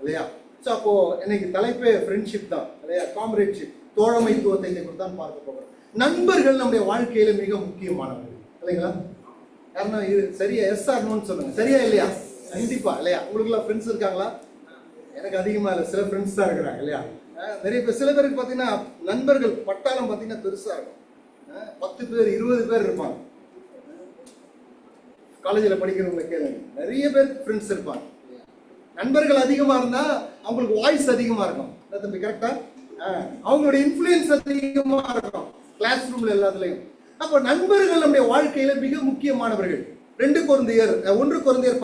இல்லையா. ஸோ அப்போ இன்னைக்கு தலைப்பே ஃப்ரெண்ட்ஷிப் தான் இல்லையா, காம்ரேட்ஷிப், தோழமைத்துவத்தை குறித்து தான் பார்க்க போகிறோம். நண்பர்கள் நம்முடைய வாழ்க்கையில மிக முக்கியமானவர்கள் இல்லைங்களா. யாருன்னா இது சரியா? எஸ் ஆர் நோன்னு சொல்லுங்க. சரியா இல்லையா? கண்டிப்பா இல்லையா. உங்களுக்குலாம் ஃப்ரெண்ட்ஸ் இருக்காங்களா? எனக்கு அதிகமா இல்லை, சில ஃப்ரெண்ட்ஸ் தான் இருக்கிறாங்க இல்லையா. நிறைய பேர், சில பேருக்கு பார்த்தீங்கன்னா நண்பர்கள் பட்டாளம் பார்த்தீங்கன்னா பெருசா இருக்கும். 10 பேர் 20 பேர் இருப்பாங்க. காலேஜில் படிக்கிறவங்களை கேளுங்க, நிறைய பேர் ஃப்ரெண்ட்ஸ் இருப்பாங்க. நண்பர்கள் அதிகமா இருந்தா அவங்களுக்கு வாய்ஸ் அதிகமா இருக்கும். தம்பி கரெக்டா? அவங்களுடைய இன்ஃப்ளூயன்ஸ் அதிகமா இருக்கும் கிளாஸ் ரூம்ல எல்லாத்துலயும். அப்போ நண்பர்கள் நம்முடைய வாழ்க்கையில மிக முக்கியமானவர்கள். 1 கொரிந்தியர்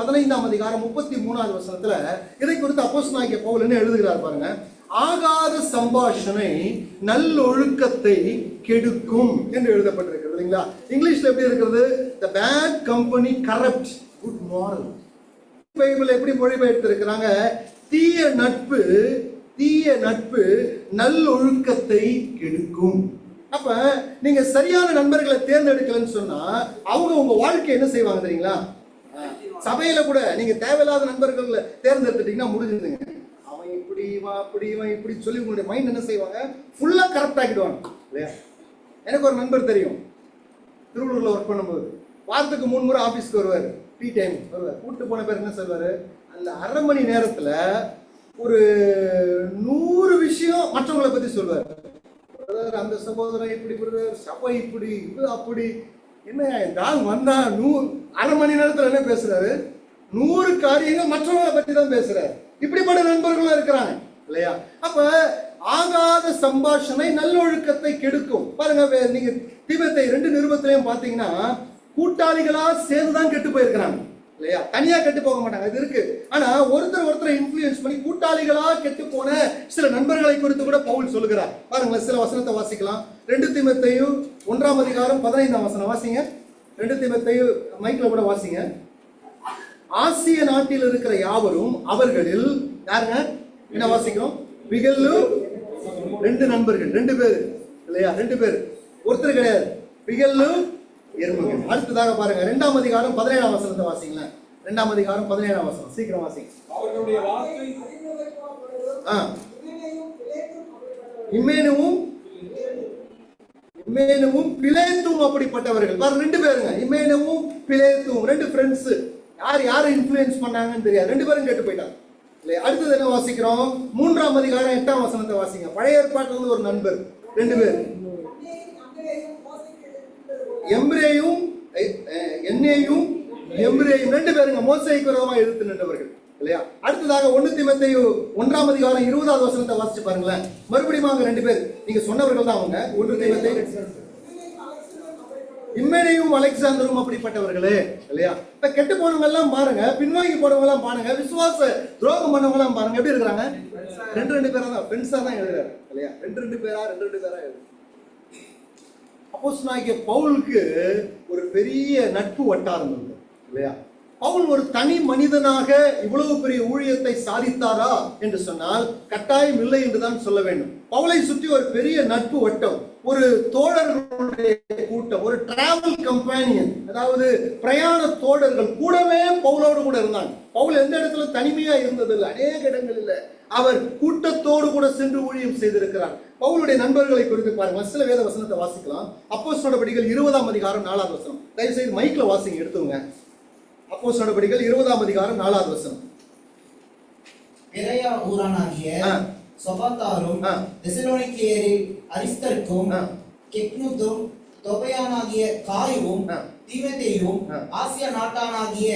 15ஆம் அதிகாரம் 33வது வசனத்துல இதை குறித்து அப்போஸ்தலனாகிய பவுல் என்ன எழுதுகிறார் பாருங்க. ஆகாத சம்பாஷணை நல்லொழுக்கத்தை கெடுக்கும் என்று எழுதப்பட்டிருக்கிறது இல்லைங்களா. இங்கிலீஷ்ல எப்படி இருக்கிறது? The bad company corrupt good moral. Bible எப்படி மொழிபெயர்த்து இருக்கிறாங்க? தீய நட்பு நல்லொழுக்கத்தை கெடுக்கும். அப்ப நீங்க சரியான நண்பர்களை தேர்ந்தெடுக்கலன்னு சொன்னா அவங்க உங்க வாழ்க்கை என்ன செய்வாங்க தெரியுங்களா? சபையில கூட நீங்க தேவையில்லாத நண்பர்களை தேர்ந்தெடுத்துட்டீங்கன்னா முடிஞ்சுதுங்க. அவன் இப்படி இவன் இப்படி சொல்லி உங்களுடைய மைண்ட் என்ன செய்வாங்க? ஃபுல்லா கரெக்ட் ஆக்கிடுவாங்க இல்லையா. எனக்கு ஒரு நண்பர் தெரியும், திருவள்ளூர்ல ஒர்க் பண்ணும்போது வாரத்துக்கு 3 முறை ஆபீஸ்க்கு வருவார். டீ டைம் வருவார். கூட்டு போன பேர் என்ன சொல்வாரு? அந்த அரை மணி நேரத்துல ஒரு 100 விஷயம் மற்றவங்களை பத்தி சொல்வார். அந்த சகோதரன் இப்படி, சபை இப்படி, இது அப்படி. என்ன நான் வந்தா அரை மணி நேரத்துல என்ன பேசுறாரு? 100 காரியங்கள் மற்றவங்களை பத்தி தான் பேசுறாரு. இப்படிப்பட்ட நண்பர்களும் இருக்கிறாங்க இல்லையா. அப்ப ஆகாத சம்பாஷணை நல்லொழுக்கத்தை கெடுக்கும். பாருங்க, நீங்க தீமோத்தேயு 2 நிருபத்திலையும் பாத்தீங்கன்னா கூட்டாளிகளா சேர்ந்துதான் கெட்டு போயிருக்கிறாங்க இல்லையா. தனியா கெட்டு போக மாட்டாங்க, அது இருக்கு. ஆனா ஒருத்தரை இன்ஃப்ளூயன்ஸ் பண்ணி கூட்டாளிகளா கெட்டு போன சில நண்பர்களை குறித்து கூட பவுல் சொல்லுகிறார். பாருங்களேன், சில வசனத்தை வாசிக்கலாம். 2 தீமோத்தேயு 1ஆம் அதிகாரம் 15ஆம் வசனம் வாசிங்க. 2 தீமோத்தேயு மைக்ல கூட வாசிங்க. ஆசிய நாட்டில் இருக்கிற யாவரும் அவர்களில் யாருங்க? என்ன வாசிக்கிறோம்? பிகல்லு 2 நண்பர்கள், 2 பேர் இல்லையா, 2 பேர், ஒருத்தர் கிடையாது. பிகல்லு எருமகன். அடுத்ததாக பாருங்க 2ஆம் அதிகாரம் 17ஆம் வசனத்தை வாசிங்களேன். 2ஆம் அதிகாரம் 17ஆம் வசனம் சீக்கிரம் வாசிங்க. அவர்களுடைய வார்த்தை இம்மேனுவும் பிலேத்தும் அப்படிப்பட்டவர்கள். பாருங்க 2 பேருங்க, இம்மேனுவும் பிலேத்தும் 2 ஃப்ரெண்ட்ஸ். யாரை இன்ஃப்ளூயன்ஸ் பண்ணாங்கன்னு தெரியாது, 2 பேரும் கெட்டு போயிட்டாங்க இல்லையா. அடுத்தது என்ன வாசிக்கிறோம்? 3ஆம் அதிகாரம் 8ஆம் வசனத்தை வாசிங்க. பழைய ஏற்பாட்டுல இருந்து ஒரு நண்பர், 2 பேர், என்னையும் 2 பேருங்க மோசேக்கு விரோதமா எதிர்த்து நின்றவர்கள் இல்லையா. அடுத்ததாக 1 தீமோத்தேயு 1ஆம் அதிகாரம் 20வது வசனத்தை வாசிச்சு பாருங்களேன். மறுபடியும் 2 பேர், நீங்க சொன்னவர்கள் தான் அவங்க. 1 தீமோத்தேயு இம்மேனையும் அலெக்சாந்தரும் அப்படிப்பட்டவர்களே இல்லையா. இப்ப கெட்டு போனவங்க எல்லாம் பாருங்க, பின்வாங்கி போனவங்க எல்லாம் பாருங்க, விசுவாச துரோகம் பண்ணவங்க எல்லாம் பாருங்க, எப்படி இருக்கிறாங்க? 2 பேரா தான், ஃப்ரெண்ட்ஸா தான் எழுதுறாரு இல்லையா. 2 பேரா எழுது. அப்போஸ்தலனாகிய பவுலுக்கு ஒரு பெரிய நட்பு வட்டாரம் இருக்கு இல்லையா. பவுல் ஒரு தனி மனிதனாக இவ்வளவு பெரிய ஊழியத்தை சாதித்தாரா என்று சொன்னால் கட்டாயம் இல்லை என்றுதான் சொல்ல வேண்டும். பவுலை சுற்றி ஒரு பெரிய நட்பு வட்டம், ஒரு தோழர்களுடைய கூட்டம், ஒரு டிராவல் கம்பேனியன், அதாவது பிரயாண தோழர்கள் கூடவே பவுலோடு கூட இருந்தாங்க. பவுல் எந்த இடத்துல தனிமையா இருந்ததில்லை, அநேக இடங்களில் அவர் கூட்டத்தோடு கூட சென்று ஊழியம் செய்திருக்கிறார். பவுலுடைய நண்பர்களை குறித்து பாருங்க, சில வேத வசனத்தை வாசிக்கலாம். அப்போஸ்தலர் நடபடிகள் 20ஆம் அதிகாரம் 4ஆவது வசனம். தயவு செய்து மைக்ல வாசிங்க, எடுத்துங்க. அப்போஸ்தலர் நடபடிகள் 20ஆம் அதிகாரம் 4ஆவது வசனம். பெரேயா ஊரானாகிய சொபாத்தாரும் தெசலோனிக்கேயரில் அரிஸ்தர்க்கும் கெப்னுத்தும் தொபையானாகிய காயுவும் தீமோத்தேயுவும் ஆசியா நாட்டானாகிய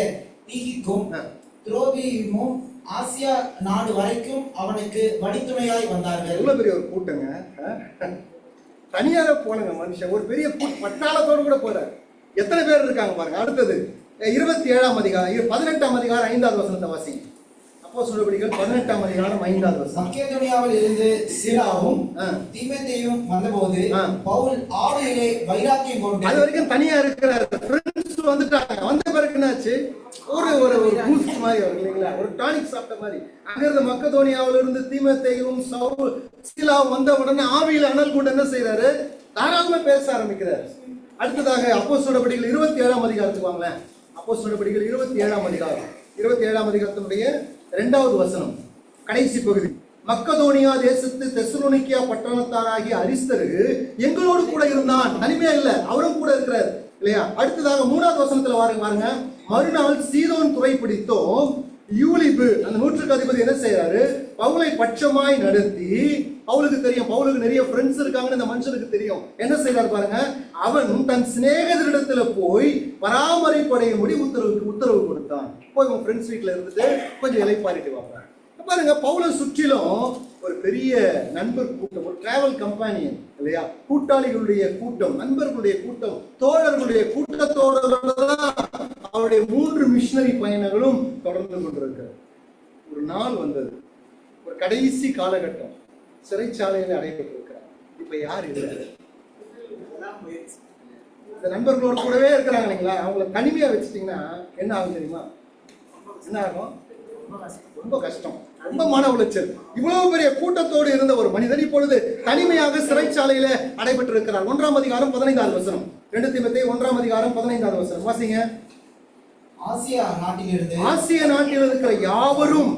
தீகிக்கும் துரோபீமும் ஆசியா நாடு வரைக்கும் அவனுக்கு வழித்துணையாய் வந்தார்கள். எவ்வளவு பெரிய ஒரு கூட்டங்க, தனியார போனங்க மனுஷன், ஒரு பெரிய பட்டாளத்தோடு கூட போறார். எத்தனை பேர் இருக்காங்க பாருங்க. அடுத்தது 27ஆம் அதிகாரம் 18ஆம் அதிகாரம் 5வது வசனத்தை வாசிங்க. அப்போஸ்தலர் நடபடிகள் 18ஆம் அதிகாரம் 5வது வசனம். மக்கெதோனியாவில் இருந்து சீலாவும் தீமோத்தேயுவும் வந்தபோது பவுல் ஆவியிலே வைராக்கியம் கொண்டு, அது வரைக்கும் தனியா இருக்கிறார். ஃப்ரெண்ட்ஸ் வந்துட்டாங்க. வந்த பிறகு என்னாச்சு, ஒரு ஒரு பூஸ்ட் மாதிரி வரும் இல்லைங்களா, ஒரு டானிக் சாப்பிட்ட மாதிரி. அங்கிருந்து மக்கெதோனியாவில இருந்து தீமோத்தேயுவும் சீலாவும் வந்த உடனே ஆவியில அனல் கொண்டு என்ன செய்யறாரு, தாராளமா பேச ஆரம்பிக்கிறார். அடுத்ததாக அப்போஸ்தலர் நடபடிகள் 27ஆம் அதிகாரத்துக்கு வாங்களேன். அப்போஸ்தலர் நடபடிகள் 27ஆம் அதிகாரம் 27ஆம் அதிகாரத்தினுடைய 2வது வசனம், கடைசி பகுதி. மக்கதோனியா தேசத்து தெசலோனிக்கேயா பட்டணத்தாராகிய அரிஸ்தரு எங்களோடு கூட இருந்தான். தனிமையா இல்ல, அவரும் கூட இருக்கிறார் இல்லையா. அடுத்ததாக 3வது வசனத்துல பாருங்க, மறுநாள் சீதோன் துறை பிடித்தோம். யூலிபு அந்த நூற்றுக்கு அதிபதி என்ன செய்யறாரு, பவுலை பட்சமாய் நடத்தி, பவுலுக்கு தெரியும் பவுலுக்கு நிறைய ஃப்ரெண்ட்ஸ் இருக்காங்கன்னு இந்த மனுஷனுக்கு தெரியும். என்ன செய்யறாரு பாருங்க, அவன் தன் சிநேகிதரிடத்துல போய் பராமரிப்படையும்படி உத்தரவு கொடுத்தான். போய் உங்க ஃப்ரெண்ட்ஸ் வீட்டுல இருந்துட்டு கொஞ்சம் இலைப்பாரிட்டு வாங்க. பாருங்க, பவுலை சுற்றிலும் ஒரு பெரிய நண்பர் கூட்டம், ஒரு டிராவல் கம்பெனியன் இல்லையா, கூட்டாளிகளுடைய கூட்டம், நண்பர்களுடைய கூட்டம், தோழர்களுடைய கூட்டத்தோட அவருடைய 3 மிஷனரி பயணங்களும் தொடர்ந்து கொண்டிருக்கிறது. ஒரு நாள் வந்தது, ஒரு கடைசி காலகட்டம், சிறைச்சாலையில் அடைக்கப்பட்டிருக்கிறார். இப்ப யார் இல்லை, இந்த நண்பர்களோட கூடவே இருக்கிறாங்க இல்லைங்களா. அவங்களை தனிமையா வச்சுட்டீங்கன்னா என்ன ஆகும் தெரியுமா, என்ன ஆகும், ரொம்ப கஷ்டம், ரொம்ப மன உளைச்சல். இவ்வளவு பெரிய கூட்டத்தோடு இருந்த ஒரு மனிதன் இப்பொழுது தனிமையாக சிறைச்சாலையில அடைபட்டிருக்கிறார். 1ஆம் அதிகாரம் 15வது வசனம். 2 தீமோத்தேயு 1ஆம் அதிகாரம் 15வது வசனம் வாசிங்க. ஆசியா நாட்டில் இருக்கிற யாவரும்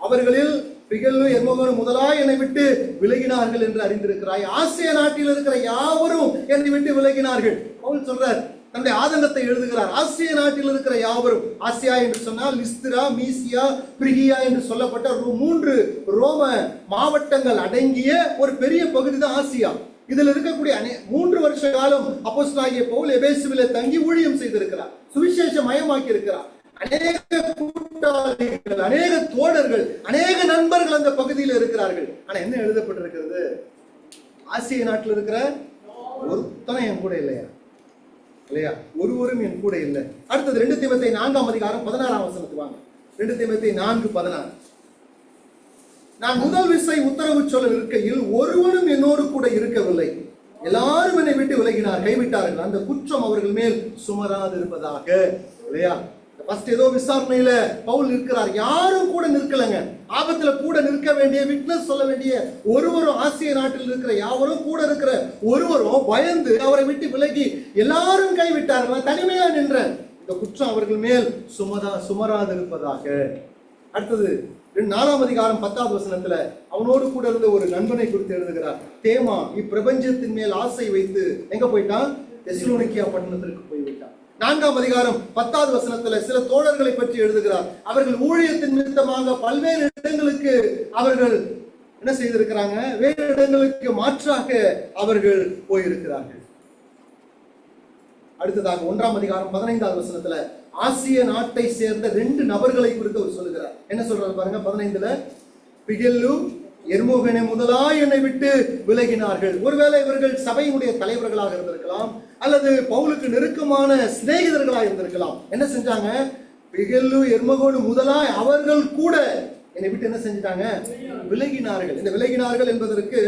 அவர்களில் பிகெல்லு எர்மோகனு முதலாய் என்னை விட்டு விலகினார்கள் என்று அறிந்திருக்கிறாய். ஆசியா நாட்டில் இருக்கிற யாவரும் என்னை விட்டு விலகினார்கள். பவுல் சொல்றார், தன்னுடைய ஆதங்கத்தை எழுதுகிறார். ஆசிய நாட்டில் இருக்கிற யாவரும், ஆசியா என்று சொன்னால் லிஸ்திரா, மீசியா, பிரிகியா என்று சொல்லப்பட்ட 3 ரோம மாவட்டங்கள் அடங்கிய ஒரு பெரிய பகுதி தான் ஆசியா. இதில் இருக்கக்கூடிய 3 வருஷ காலம் அப்போஸ்தலனாகிய பவுல் எபேசுவிலே தங்கி ஊழியம் செய்திருக்கிறார், சுவிசேஷ மயமாக்கி இருக்கிறார். அநேக கூட்டாளிகள், அநேக தோழர்கள், அநேக நண்பர்கள் அந்த பகுதியில் இருக்கிறார்கள். ஆனா என்ன எழுதப்பட்டிருக்கிறது, ஆசிய நாட்டில் இருக்கிற ஒருத்தனை என் கூட இல்லையா, இல்லையா, ஒருவரும் என் கூட இல்லை. அடுத்தது 2 தீமோத்தேயு 4ஆம் அதிகாரம் 16ஆம் வசனத்துக்கு வாங்க. 2 தீமோத்தேயு 4:16. நான் முதல் விசை உத்தரவு சொல்ல இருக்கையில் ஒருவனும் என்னோடு கூட இருக்கவில்லை, எல்லாரும் என்னை விட்டு விலகினார், கைவிட்டார்கள், அந்த குற்றம் அவர்கள் மேல் சுமராது இருப்பதாக. இல்லையா, ஃபர்ஸ்ட் ஏதோ விசாரணையில பவுல் இருக்கிறார், யாரும் கூட நிற்கலங்க. ஆபத்துல கூட நிற்க வேண்டிய, விட்னஸ் சொல்ல வேண்டிய ஒருவரும், ஆசிய நாட்டில் இருக்கிற யாவரும், கூட இருக்கிற ஒருவரும் பயந்து அவரை விட்டு விலகி எல்லாரும் கைவிட்டார்கள், தனிமையா நின்ற இந்த குற்றம் அவர்கள் மேல் சுமராது இருப்பதாக. அடுத்தது 4ஆம் அதிகாரம் 10வது வசனத்துல அவனோடு கூட இருந்த ஒரு நண்பனை குறித்து எழுதுகிறார். தேமா இப்பிரபஞ்சத்தின் மேல் ஆசை வைத்து எங்க போயிட்டான், தெசலோனிக்கேயா பட்டணத்திற்கு போய்விட்டான். 4ஆம் அதிகாரம் 10வது வசனத்துல சில தோழர்களை பற்றி எழுதுகிறார். அவர்கள் ஊழியத்தின் நிமித்தமாக பல்வேறு இடங்களுக்கு அவர்கள் என்ன செய்திருக்கிறாங்க, வேறு இடங்களுக்கு மாற்றாக அவர்கள் போயிருக்கிறார்கள். அடுத்ததாக 1ஆம் அதிகாரம் 15வது வசனத்துல ஆசிய நாட்டை சேர்ந்த 2 நபர்களை குறித்து அவர் சொல்லுகிறார். என்ன சொல்றாரு பாருங்க, 15ல பிகெல்லு எர்மோகனே முதலாய் என்னை விட்டு விலகினார்கள். ஒருவேளை இவர்கள் சபையினுடைய தலைவர்களாக இருந்திருக்கலாம், அல்லது பவுலுக்கு நெருக்கமான சிநேகிதர்களாக இருந்திருக்கலாம். என்ன செஞ்சாங்க, பிகெல்லு எர்மோகனு முதலாய் அவர்கள் கூட என்னை விட்டு என்ன செஞ்சிட்டாங்க, விலகினார்கள். இந்த விலகினார்கள் என்பதற்கு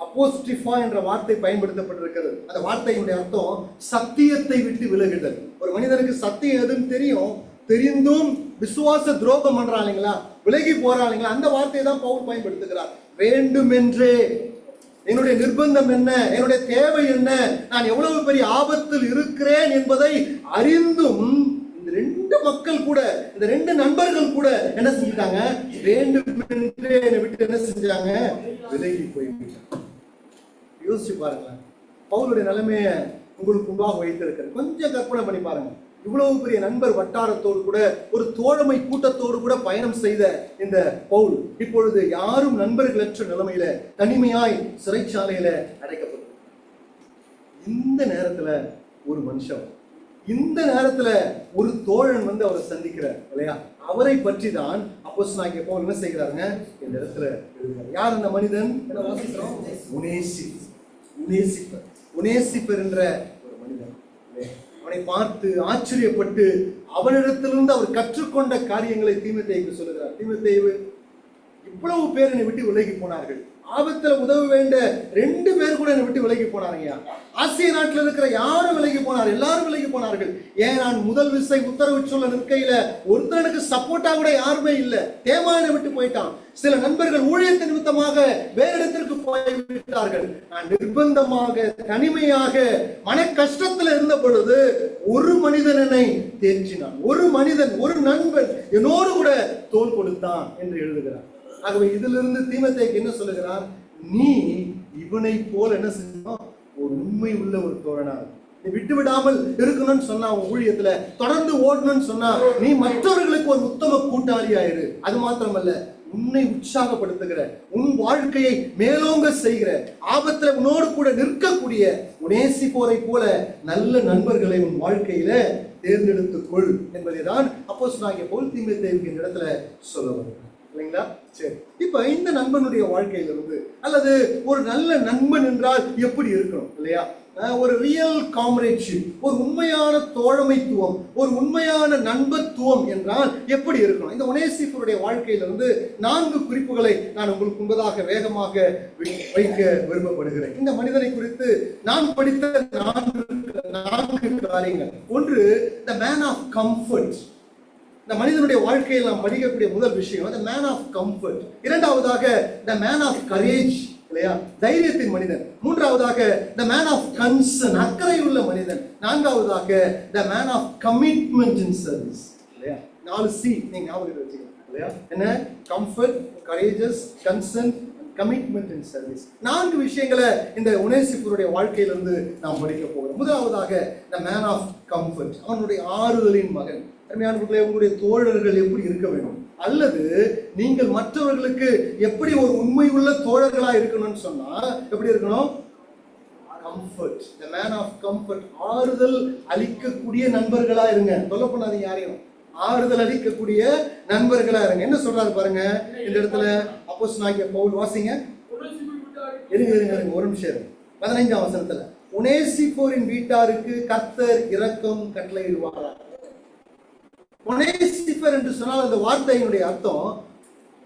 அப்போஸ்டிஃபா என்ற வார்த்தை பயன்படுத்தப்பட்டிருக்கிறது. அந்த வார்த்தையுடைய அர்த்தம் சத்தியத்தை விட்டு விலகுதல். ஒரு மனிதனுக்கு சத்தியம் எதுன்னு தெரியும், தெரிந்தும் விசுவாச துரோகம் பண்றாங்களா, விலகி போறாங்களா, அந்த வார்த்தையை தான் பவுல் பயன்படுத்துகிறார். வேண்டுமென்றே, என்னுடைய நிர்பந்தம் என்ன, என்னுடைய தேவை என்ன, நான் எவ்வளவு பெரிய ஆபத்தில் இருக்கிறேன் என்பதை அறிந்தும் இந்த ரெண்டு மக்கள் கூட, இந்த ரெண்டு நண்பர்கள் கூட என்ன செஞ்சிட்டாங்க, வேண்டுமென்றே என்னை விட்டு என்ன செஞ்சாங்க, விலகி போய்விட்டாங்க. யோசிச்சு பாருங்களேன், பவுலுடைய நிலைமையை உங்களுக்கு முன்பாக வைத்திருக்கிறது. கொஞ்சம் கற்பனை பண்ணி பாருங்க. இவ்வளவு பெரிய நண்பர் வட்டாரத்தோடு கூட, ஒரு தோழமை கூட்டத்தோடு கூட பயணம் செய்த இந்த பவுல் இப்பொழுது யாரும் நண்பர்களற்ற நிலைமையில தனிமையாய் சிறைச்சாலையில அடைக்கப்பட்டு, இந்த நேரத்துல ஒரு மனுஷன், இந்த நேரத்துல ஒரு தோழன் வந்து அவரை சந்திக்கிறார் இல்லையா, அவரை பற்றி தான் அப்போஸ்தலனாகிய பவுல் என்ன செய்கிறாருங்க, இந்த இடத்துல எழுதுகிறார். யார் அந்த மனிதன்? என்ன வாசிக்கிறோம்? உனேசிப்பர் என்ற ஒரு மனிதன். அவனை பார்த்து ஆச்சரியப்பட்டு அவனிடத்திலிருந்து அவர் கற்றுக்கொண்ட காரியங்களை தீமோத்தேயுவுக்கு சொல்லுகிறார். தீமோத்தேயு, இவ்வளவு பேர் என்னை விட்டு விலகி போனார்கள், ஆபத்துல உதவ வேண்ட 2 பேர் கூட என்னை விட்டு விலகி போனாருங்க. ஆசிய நாட்டில் இருக்கிற யாரும் விலகி போனார், எல்லாரும் விலகி போனார்கள். ஏன், நான் முதல் விசை உத்தரவு சொல்ல நிற்கையில ஒருத்தனுக்கு சப்போர்ட்டா கூட யாருமே இல்ல. தேமானை விட்டு போயிட்டான். சில நண்பர்கள் ஊழியத்தின் நிமித்தமாக வேறு இடத்திற்கு போய்விட்டார்கள். நான் நிர்பந்தமாக தனிமையாக மன கஷ்டத்தில் இருந்த பொழுது ஒரு மனிதன் என்னை தேற்றினான், ஒரு மனிதன், ஒரு நண்பன் என்னோடு கூட தோள் கொடுத்தான் என்று எழுதுகிறார். ஆகவே இதிலிருந்து தீமோத்தேயுக்கு என்ன சொல்லுகிறார், நீ இவனை போல என்ன செய்யணும், ஒரு உண்மை உள்ள ஒரு தோழனா, நீ விட்டு விடாமல் இருக்கணும்னு சொன்னா, உன் ஊழியத்துல தொடர்ந்து ஓடணும்னு சொன்னா, நீ மற்றவர்களுக்கு ஒரு உத்தம கூட்டாளியாயிரு. அது மாத்திரமல்ல, உன்னை உற்சாகப்படுத்துகிற, உன் வாழ்க்கையை மேலோங்க செய்கிற, ஆபத்துல உன்னோடு கூட நிற்கக்கூடிய உனேசிப்போரை போல நல்ல நண்பர்களை உன் வாழ்க்கையில தேர்ந்தெடுத்துக்கொள் என்பதை தான் அப்போஸ்தலனாகிய பவுல் தீமோத்தேயுவுக்கு இந்த இடத்துல சொல்ல வருகிறார் இல்லைங்களா? சரி, இப்ப இந்த நண்பனுடைய வாழ்க்கையிலிருந்து, அல்லது ஒரு நல்ல நண்பன் என்றால் எப்படி இருக்கணும் இல்லையா, ஒரு ரியல் காம்ரேட்ஷிப், ஒரு உண்மையான தோழமைத்துவம், ஒரு உண்மையான நண்பத்துவம் என்றால் எப்படி இருக்கணும்? இந்த உனேசிப்பருடைய வாழ்க்கையிலிருந்து 4 குறிப்புகளை நான் உங்களுக்கு முன்பதாக வேகமாக வைக்க விரும்பப்படுகிறேன். இந்த மனிதனை குறித்து நான் படித்த 4 காரியங்கள். ஒன்று, the man of comfort. இந்த மனிதனுடைய வாழ்க்கையில் நாம் படிக்கக்கூடிய முதல் விஷயம் the man of comfort. இரண்டாவதாக the man of courage இல்லையா, தைரியத்தின் மனிதன். மூன்றாவதாக the man of concern, அக்கறை உள்ள மனிதன். நான்காவதாக the man of commitment in service இல்லையா. 4C நீங்க ஞாபகம் வச்சுக்கணும் இல்லையா. என்ன? comfort, courageous, concern, commitment in service. 4 விஷயங்களை இந்த உனேசிப்பருடைய வாழ்க்கையிலிருந்து நாம் படிக்க போகிறோம். முதலாவதாக the man of comfort, அவனுடைய ஆறுதலின் மகன். அருமையானவர்களே, உங்களுடைய தோழர்கள் எப்படி இருக்க வேண்டும், அல்லது நீங்கள் மற்றவர்களுக்கு எப்படி ஒரு உண்மை உள்ள தோழர்களா இருக்கணும்னு சொன்னா எப்படி இருக்கணும்? Comfort, the man of comfort, ஆறுதல் அளிக்கக்கூடிய நண்பர்களா இருங்க. சொல்ல பண்ணாதீங்க யாரையும், ஆறுதல் அளிக்கக்கூடிய நண்பர்களா இருங்க. என்ன சொல்றாரு பாருங்க இந்த இடத்துல அப்போஸ்தலனாகிய பவுல், வாசிங்க. இருங்க ஒரு நிமிஷம். 15ஆம் வசனத்துல, உனேசிப்போரின் வீட்டாருக்கு கர்த்தர் இரக்கம் கட்டளையிடுவாரா. உனேசிப்பர் என்று சொன்னால் அந்த வார்த்தையினுடைய அர்த்தம்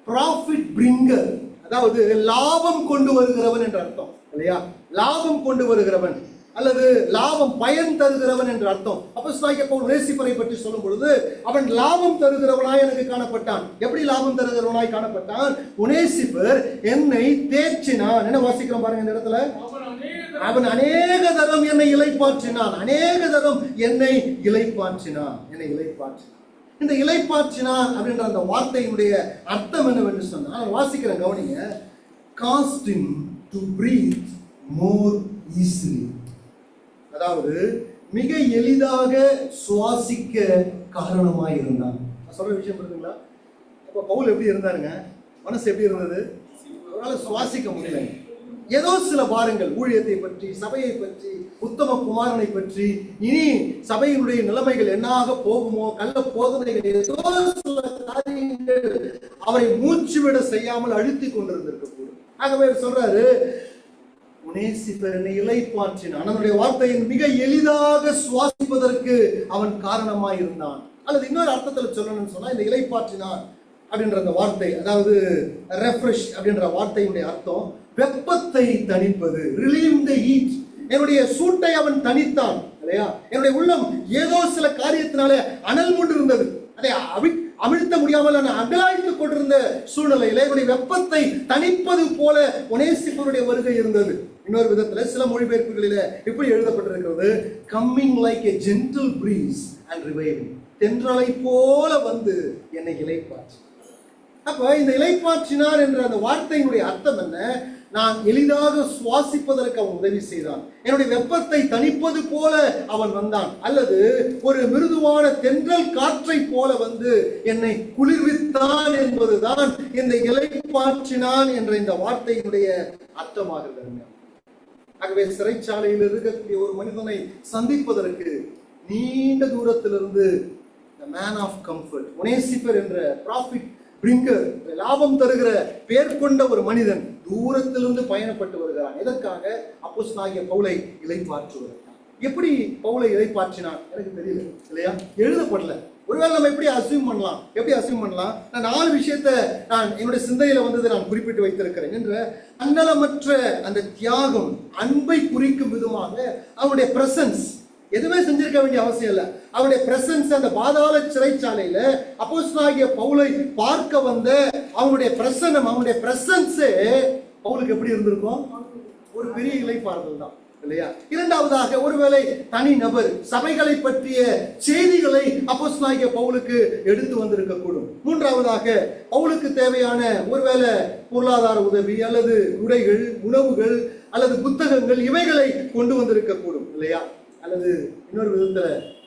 ப்ராஃபிட் பிரிங்கர், அதாவது லாபம் கொண்டு வருகிறவன் என்ற அர்த்தம் இல்லையா. லாபம் கொண்டு வருகிறவன் அல்லது லாபம் பயன் தருகிறவன் என்ற அர்த்தம். அப்போஸ்தலனாகிய பவுல் உனேசிப்பரை பற்றி சொல்லும் பொழுது, அவன் லாபம் தருகிறவனாய் எனக்கு காணப்பட்டான். எப்படி லாபம் தருகிறவனாய் காணப்பட்டான்? உனேசிப்பர் என்னை தேற்றினான். என்ன வாசிக்கிறோம் பாருங்க இந்த இடத்துல, அவன் அநேக தரம் என்னை இளைப்பாற்றினான், அநேக தரம் என்னை இளைப்பாற்றினான், என்னை இளைப்பாற்றினான். இந்த இளைப்பாற்றினான் அப்படின்ற அந்த வார்த்தையினுடைய அர்த்தம் என்னவென்று சொன்னால், வாசிக்கிறேன் கவனிங்க. caused him to breathe more easily, அதாவது மிக எளிதாக சுவாசிக்க காரணமாய் இருந்தான். சொல்ற விஷயம் புரியுதுங்களா? அப்ப பவுல் எப்படி இருந்தாருங்க, மனசு எப்படி இருந்தது? அவரால் சுவாசிக்க முடியல. ஏதோ சில பாரங்கள், ஊழியத்தை பற்றி, சபையை பற்றி, உத்தம குமாரனை பற்றி, இனி சபையினுடைய நிலைமைகள் என்னாக போகுமோ, கள்ள போதனைகள், ஏதோ சில காரியங்கள் அவரை மூச்சு விட செய்யாமல் அழுத்தி கொண்டிருந்திருக்க கூடும். ஆகவே சொல்றாரு, உனேசிப்பர் என்னை இளைப்பாற்றினான். அவனுடைய வார்த்தையின் மிக எளிதாக சுவாசிப்பதற்கு அவன் காரணமாய் இருந்தான். அல்லது இன்னொரு அர்த்தத்தில் சொல்லணும்னு சொன்னா, இந்த இளைப்பாற்றினான் அப்படின்ற அந்த வார்த்தை, அதாவது ரெஃப்ரெஷ் அப்படின்ற வார்த்தையுடைய அர்த்தம் வெப்பத்தை தணிப்பது, ரிலீவ் தி ஹீட். என்னுடைய சூட்டை அவன் தணித்தான் இல்லையா. என்னுடைய உள்ளம் ஏதோ சில காரியத்தினால அனல் கொண்டு இருந்தது. அதை அமிழ்த்த முடியாமல் அகலாய்த்துக் கொண்டிருந்த சூழ்நிலையில இவருடைய வெப்பத்தை தணிப்பது போல ஒனேசிபருடைய வருகை இருந்தது. இன்னொரு விதத்துல சில மொழிபெயர்ப்புகளில இப்படி எழுதப்பட்டிருக்கிறது, coming like a gentle breeze and reviving, தென்றலை போல வந்து என்னை இளைப்பாற்றி. அப்ப இந்த இளைப்பாற்றினார் என்ற அந்த வார்த்தையினுடைய அர்த்தம் என்ன? நான் எளிதாக சுவாசிப்பதற்கு அவன் உதவி செய்தான், என்னுடைய வெப்பத்தை தணிப்பது போல அவன் வந்தான், அல்லது ஒரு மிருதுவான தென்றல் காற்றை போல வந்து என்னை குளிர்வித்தான் என்பதுதான் இந்த இளைப்பாற்றினான் என்ற இந்த வார்த்தையினுடைய அர்த்தமாகிறது. ஆகவே சிறைச்சாலையில் இருக்கக்கூடிய ஒரு மனிதனை சந்திப்பதற்கு நீண்ட தூரத்திலிருந்து மேன் ஆஃப் கம்ஃபர்ட் ஒனேசிபர் என்ற ப்ராஃபிட் பிரிங்கர், லாபம் தருகிற பேர் கொண்ட ஒரு மனிதன் தூரத்திலிருந்து பயணப்பட்டு வருகிறான். எதற்காக? அப்போஸ்தலனாகிய பவுலை இளைப்பாற்றுவதற்காக. எப்படி பவுலை இளைப்பாற்றினான் எனக்கு தெரியல, இல்லையா? எழுதப்படல. ஒருவேளை நம்ம எப்படி அசியூம் பண்ணலாம்? நான் 4 விஷயத்தை நான் என்னுடைய சிந்தையில வந்ததை நான் குறிப்பிட்டு வைத்திருக்கிறேன். என்ற அன்னலமற்ற அந்த தியாகம், அன்பை குறிக்கும் விதமாக அவனுடைய பிரசன்ஸ், எதுவுமே செஞ்சிருக்க வேண்டிய அவசியம் இல்லை, அவருடைய பிரசன்ஸ் அந்த பாதாள சிறைச்சாலையில அப்போஸ்தலனாகிய பவுலை பார்க்க வந்த அவனுடைய பிரசன்னம், அவனுடைய பிரசன்ஸே பவுலுக்கு எப்படி இருந்திருக்கும்? ஒரு பெரிய இளைப்பாறுதல் தான், இல்லையா? இரண்டாவதாக, ஒருவேளை தனி நபர் சபைகளை பற்றிய செய்திகளை அப்போஸ்தலனாகிய பவுலுக்கு எடுத்து வந்திருக்க கூடும். மூன்றாவதாக, பவுலுக்கு தேவையான ஒருவேளை பொருளாதார உதவி அல்லது உடைகள், உணவுகள் அல்லது புத்தகங்கள், இவைகளை கொண்டு வந்திருக்க கூடும், இல்லையா? அல்லது இன்னொரு விதத்துல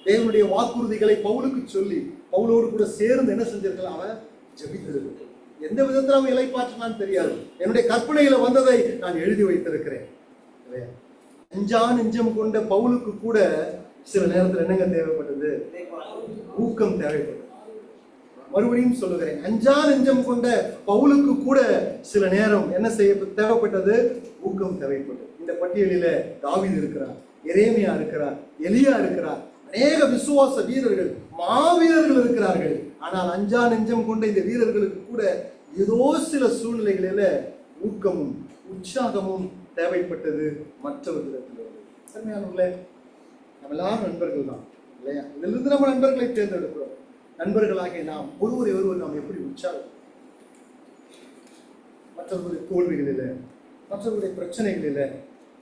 தேவனுடைய வாக்குறுதிகளை பவுலுக்கு சொல்லி பவுலோடு கூட சேர்ந்து என்ன செஞ்சிருக்கலாம்? அவன் ஜெபித்திருக்க. எந்த விதத்துல அவன் இளைப்பாற்றினான்னு தெரியாது, என்னுடைய கற்பனையில வந்ததை நான் எழுதி வைத்திருக்கிறேன். அஞ்சா நெஞ்சம் கொண்ட பவுலுக்கு கூட சில நேரத்தில் என்னங்க தேவைப்பட்டது? ஊக்கம் தேவைப்பட்டது. மறுபடியும் சொல்லுகிறேன், அஞ்சா நெஞ்சம் கொண்ட பவுலுக்கு கூட சில நேரம் என்ன தேவைப்பட்டது? ஊக்கம் தேவைப்பட்டது. இந்த பட்டியலில தாவீது இருக்கிறார், எரேமியா இருக்கிறார், எலியா இருக்கிறார், அநேக விசுவாச வீரர்கள், மாவீரர்கள் இருக்கிறார்கள். ஆனால் அஞ்சா நெஞ்சம் கொண்ட இந்த வீரர்களுக்கு கூட ஏதோ சில சூழ்நிலைகளில ஊக்கமும் உற்சாகமும் தேவைப்பட்டது மற்றவர்களிடத்தில். சரியானவர்களே, நம்ம எல்லாரும் நண்பர்கள் தான், இல்லையா? இதிலிருந்து நம்ம நண்பர்களை தேர்ந்தெடுக்கிறோம். நண்பர்களாகிய நாம் ஒருவர் நாம் எப்படி உற்சாகம், மற்றவர்களுடைய தோல்விகளில, மற்றவர்களுடைய பிரச்சனைகளில,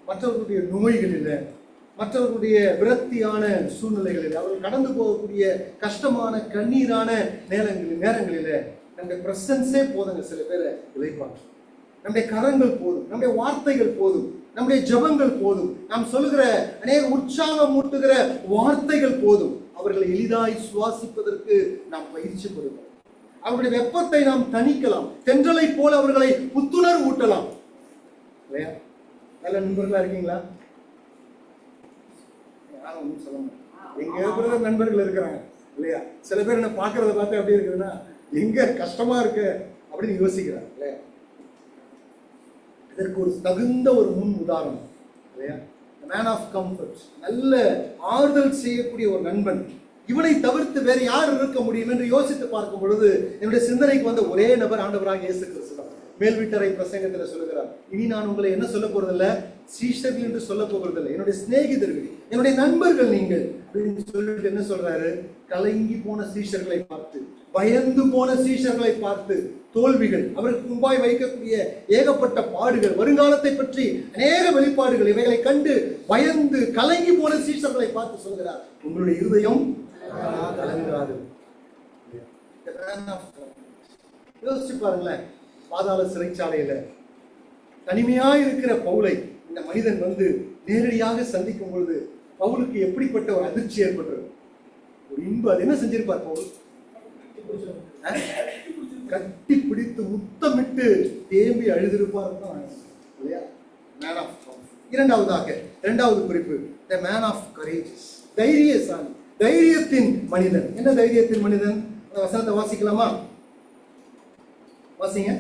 மற்றவர்களுடைய நோய்களில, மற்றவர்களுடைய விரக்தியான சூழ்நிலைகளில், அவர்கள் கடந்து போகக்கூடிய கஷ்டமான கண்ணீரான நேரங்களில நம்முடைய பிரசன்ஸே போதுங்க சில பேரை இளைப்பாற்றும். நம்முடைய கரங்கள் போதும், நம்முடைய வார்த்தைகள் போதும், நம்முடைய ஜெபங்கள் போதும், நாம் சொல்லுகிற அநேக உற்சாகம் மூட்டுகிற வார்த்தைகள் போதும். அவர்களை எளிதாய் சுவாசிப்பதற்கு நாம் பயிற்சி கொடுக்கிறோம். அவருடைய வெப்பத்தை நாம் தணிக்கலாம், தென்றலை போல அவர்களை புத்துணர்வு ஊட்டலாம், இல்லையா? நல்ல நண்பர்களா இருக்கீங்களா? ஒன்றும் சொல்ல மாட்டேன், எங்க இருக்கிற நண்பர்கள் இருக்கிறாங்க, இல்லையா? சில பேர் என்ன பார்க்கறத பார்த்து எப்படி இருக்குதுன்னா, எங்க கஷ்டமா இருக்கு அப்படின்னு யோசிக்கிறாங்க, இல்லையா? இதற்கு ஒரு தகுந்த ஒரு முன் உதாரணம், இல்லையா? மேன் ஆஃப் கம்ஃபர்ட், நல்ல ஆறுதல் செய்யக்கூடிய ஒரு நண்பன். இவனை தவிர்த்து வேற யார் இருக்க முடியும் என்று யோசித்து பார்க்கும் பொழுது என்னுடைய சிந்தனைக்கு வந்த ஒரே நபர் ஆண்டவராக இயேசு கிறிஸ்து தான். மேல் வீட்டறை பிரசங்கத்தில் சொல்லுகிறார், இனி நான் உங்களை என்ன சொல்ல போறதில்லை, சீஷர்கள் என்று சொல்ல போகிறதில்லை, என்னுடைய சிநேகிதர்கள், என்னுடைய நண்பர்கள் நீங்கள் அப்படின்னு சொல்லிட்டு என்ன சொல்றாரு? கலங்கி போன சீஷர்களை பார்த்து, பயந்து போன சீஷர்களை பார்த்து, தோல்விகள், அவருக்கு முன்பாய் வைக்கக்கூடிய ஏகப்பட்ட பாடுகள், வருங்காலத்தை பற்றி அநேக வெளிப்பாடுகள், இவைகளை கண்டு பயந்து கலங்கி போன சீஷர்களை பார்த்து சொல்கிறார், உங்களுடைய இருதயம் கலங்காது. யோசிச்சு பாருங்களேன், பாதாள சிறைச்சாலையில தனிமையா இருக்கிற பவுலை இந்த மனிதன் வந்து நேரடியாக சந்திக்கும் பொழுது பவுலுக்கு எப்படிப்பட்ட ஒரு அதிர்ச்சி ஏற்பட்டது, ஒரு இன்பம். அது என்ன செஞ்சிருப்பார் பவுல்? கட்டி பிடித்து முத்தமிட்டு தேம்பி அழுதிருப்பார், இல்லையா? Man of comfort. இரண்டாவது குறிப்பு, தி மேன் ஆஃப் கரேஜஸ், தைரியசாலி, தைரியத்தின் மனிதன். என்ன தைரியத்தின் மனிதன்? அந்த வசனத்தை வாசிக்கலாமா? வாசிங்க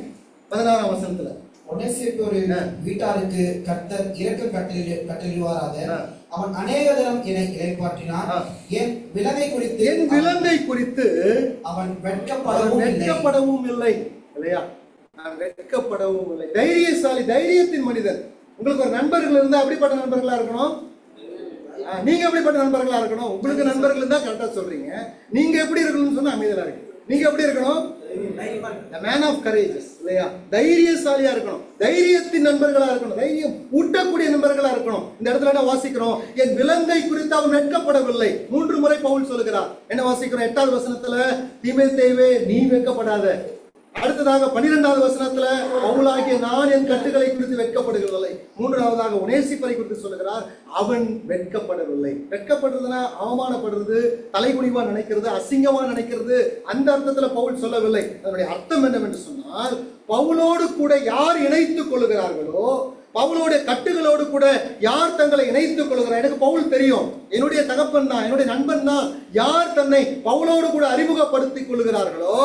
16ஆம் வசனத்துல. ஒனேசிபோரு வீட்டாருக்கு கர்த்தர் இரக்கம் கட்டளையிடுவாராக. அவன் அநேக தரம் என்னை இளைப்பாற்றினான். என் விலங்கை குறித்து அவன் வெட்கப்படவும் இல்லை, இல்லையா? நான் வெட்கப்படவும் இல்லை. தைரியசாலி, தைரியத்தின் மனிதன். உங்களுக்கு ஒரு நண்பர்கள் இருந்தா அப்படிப்பட்ட நண்பர்களா இருக்கணும், நீங்க எப்படிப்பட்ட நண்பர்களா இருக்கணும்? உங்களுக்கு நண்பர்கள் தான் கரெக்டா சொல்றீங்க. நீங்க எப்படி இருக்கணும்னு சொன்னா அமைதியா இருக்கு. நீங்க எப்படி இருக்கணும்? The man of courageous, இல்லையா? தைரியசாலியா இருக்கணும். தைரியத்தின் நண்பர்களா இருக்கணும். தைரியம் ஊட்டக்கூடிய நண்பர்களா இருக்கணும். இந்த இடத்துல என்ன வாசிக்கிறோம்? என் விலங்கை குறித்து அவன் வெட்கப்படவில்லை. 3 முறை பவுல் சொல்லுகிறார். என்ன வாசிக்கிறோம்? 8வது வசனத்துல, தீமோத்தேயுவே நீ வெட்கப்படாத. அடுத்ததாக 12வது வசனத்துல, பவுலாகிய நான் என் கட்டுகளை குறித்து வெட்கப்படுகிறதில்லை. 3வதாக ஒனேசிப்பரை குறித்து சொல்லுகிறார், அவன் வெட்கப்படவில்லை. வெட்கப்படுறதுன்னா அவமானப்படுறது, தலைகுனிவா நினைக்கிறது, அசிங்கமா நினைக்கிறது, அந்த அர்த்தத்துல பவுல் சொல்லவில்லை. அதனுடைய அர்த்தம் என்னவென்று சொன்னால், பவுலோடு கூட யார் இணைத்துக் கொள்ளுகிறார்களோ, பவுலோட கட்டுகளோடு கூட யார் தங்களை இணைத்துக் கொள்கிறார். எனக்கு பவுல் தெரியும், என்னுடைய தகப்பன் தான், என்னுடைய நண்பன் தான். யார் தன்னை பவுலோடு கூட அறிமுகப்படுத்திக் கொள்கிறார்களோ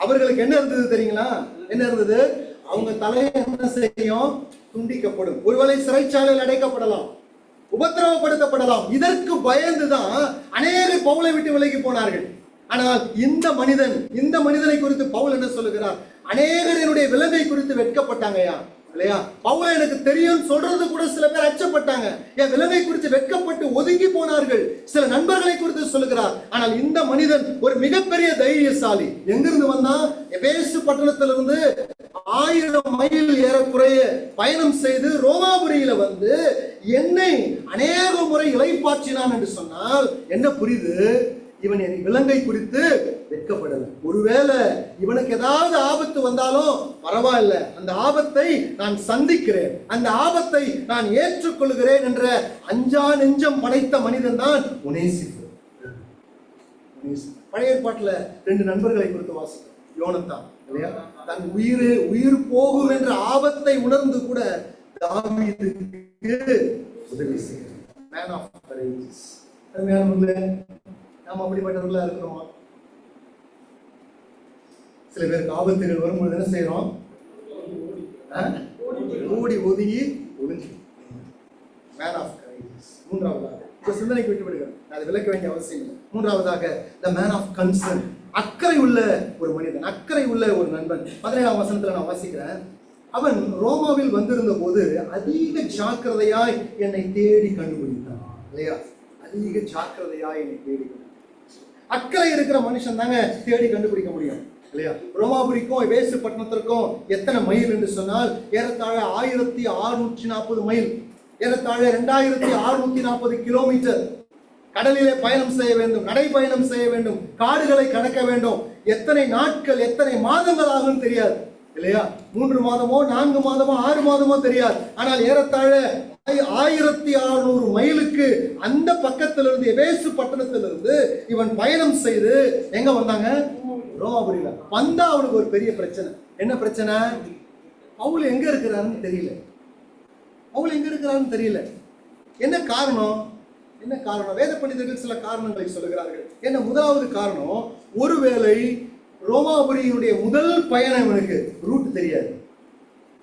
அவர்களுக்கு என்ன இருந்தது தெரியுங்களா? என்ன இருந்தது? அவங்க தலையை என்ன செய்யும்? துண்டிக்கப்படும். ஒருவேளை சிறைச்சாலையில் அடைக்கப்படலாம், உபத்திரவப்படுத்தப்படலாம். இதற்கு பயந்துதான் அநேகர் பவுலை விட்டு விலகி போனார்கள். ஆனால் இந்த மனிதனை குறித்து பவுல் என்ன சொல்லுகிறார்? அநேகர் என்னுடைய விலங்கை குறித்து வெட்கப்பட்டாங்கயா, இல்லையா? பவுலை எனக்கு தெரியும் சொல்றது கூட சில பேர் அச்சப்பட்டாங்க. என் விலங்கை குறித்து வெட்கப்பட்டு ஒதுங்கி போனார்கள். சில நண்பர்களை குறித்து சொல்லுகிறார். ஆனால் இந்த மனிதன் ஒரு மிகப்பெரிய தைரியசாலி. எங்கிருந்து வந்தா? எபேசு பட்டணத்திலிருந்து 1000 மைல் ஏறக்குறைய பயணம் செய்து ரோமாபுரியில வந்து என்னை அநேக முறை இளைப்பாற்றினான் என்று சொன்னால் என்ன புரியுது? இவன் என் விலங்கை குறித்து வெட்கப்படல. ஒருவேளை இவனுக்கு ஏதாவது ஆபத்து வந்தாலும் பரவாயில்ல, அந்த ஆபத்தை நான் சந்திக்கிறேன், அந்த ஆபத்தை நான் ஏற்றுக்கொள்கிறேன் என்ற அஞ்சா நெஞ்சம் படைத்த மனிதன் தான் ஒனேசிப்பு. பழைய ஏற்பாட்டுல 2 நண்பர்களை குறித்து வாசிக்கும். யோனத்தான், இல்லையா? தன் உயிர் போகும் என்ற ஆபத்தை உணர்ந்து கூட தாவீதுக்கு உதவி செய்கிறார். Man of courage. நாம் அப்படிப்பட்டவர்களா இருக்கிறோமா? சில பேருக்கு ஆபத்துகள் வரும்போது என்ன செய்யறோம்? ஓடி ஒதுங்கி ஒளிஞ்சு. Man of courage. 3வதாக சிந்தனைக்கு விட்டு விடுகிறேன், அதை விளக்க வேண்டிய அவசியம் இல்லை. 3வதாக த மேன் ஆஃப் கன்சர்ன். அக்கறை உள்ள ஒரு மனிதன், அக்கறை உள்ள ஒரு நண்பன். 17ஆம் வசனத்துல நான் வாசிக்கிறேன். அவன் ரோமாவில் வந்திருந்த போது அதிக ஜாக்கிரதையாய் என்னை தேடி கண்டுபிடித்தான், இல்லையா? அதிக ஜாக்கிரதையாய் என்னை தேடி. அக்கறை இருக்கிற மனுஷன் தாங்க தேடி கண்டுபிடிக்க முடியும், இல்லையா? ரோமாபுரிக்கும் எபேசு பட்டணத்திற்கும் எத்தனை மைல் என்று சொன்னால் ஏறத்தாழ 1640 மைல், ஏறத்தாழ 2640 கிலோமீட்டர். கடலிலே பயணம் செய்ய வேண்டும், நடைபயணம் செய்ய வேண்டும், காடுகளை கடக்க வேண்டும். எத்தனை நாட்கள், எத்தனை மாதங்கள் ஆகும் தெரியாது, இல்லையா? 3 மாதமோ 4 மாதமோ 6 மாதமோ தெரியாது. ஆனால் ஏறத்தாழ 1600 மைலுக்கு அந்த பக்கத்திலிருந்து எபேசு பட்டணத்திலிருந்து இவன் பயணம் செய்து எங்க வந்தாங்க? ரோமாபுரியில வந்தா அவனுக்கு ஒரு பெரிய பிரச்சனை. என்ன பிரச்சனை? பவுல் எங்க இருக்கிறாருன்னு தெரியல. பவுல் எங்க இருக்கிறாருன்னு தெரியல. என்ன காரணம்? என்ன காரணம்? வேத பண்டிதர்கள் சில காரணங்களை சொல்லுகிறார்கள். என்ன? முதலாவது காரணம், ஒருவேளை ரோமாபுரியினுடைய முதல் பயணம் இவனுக்கு ரூட் தெரியாது.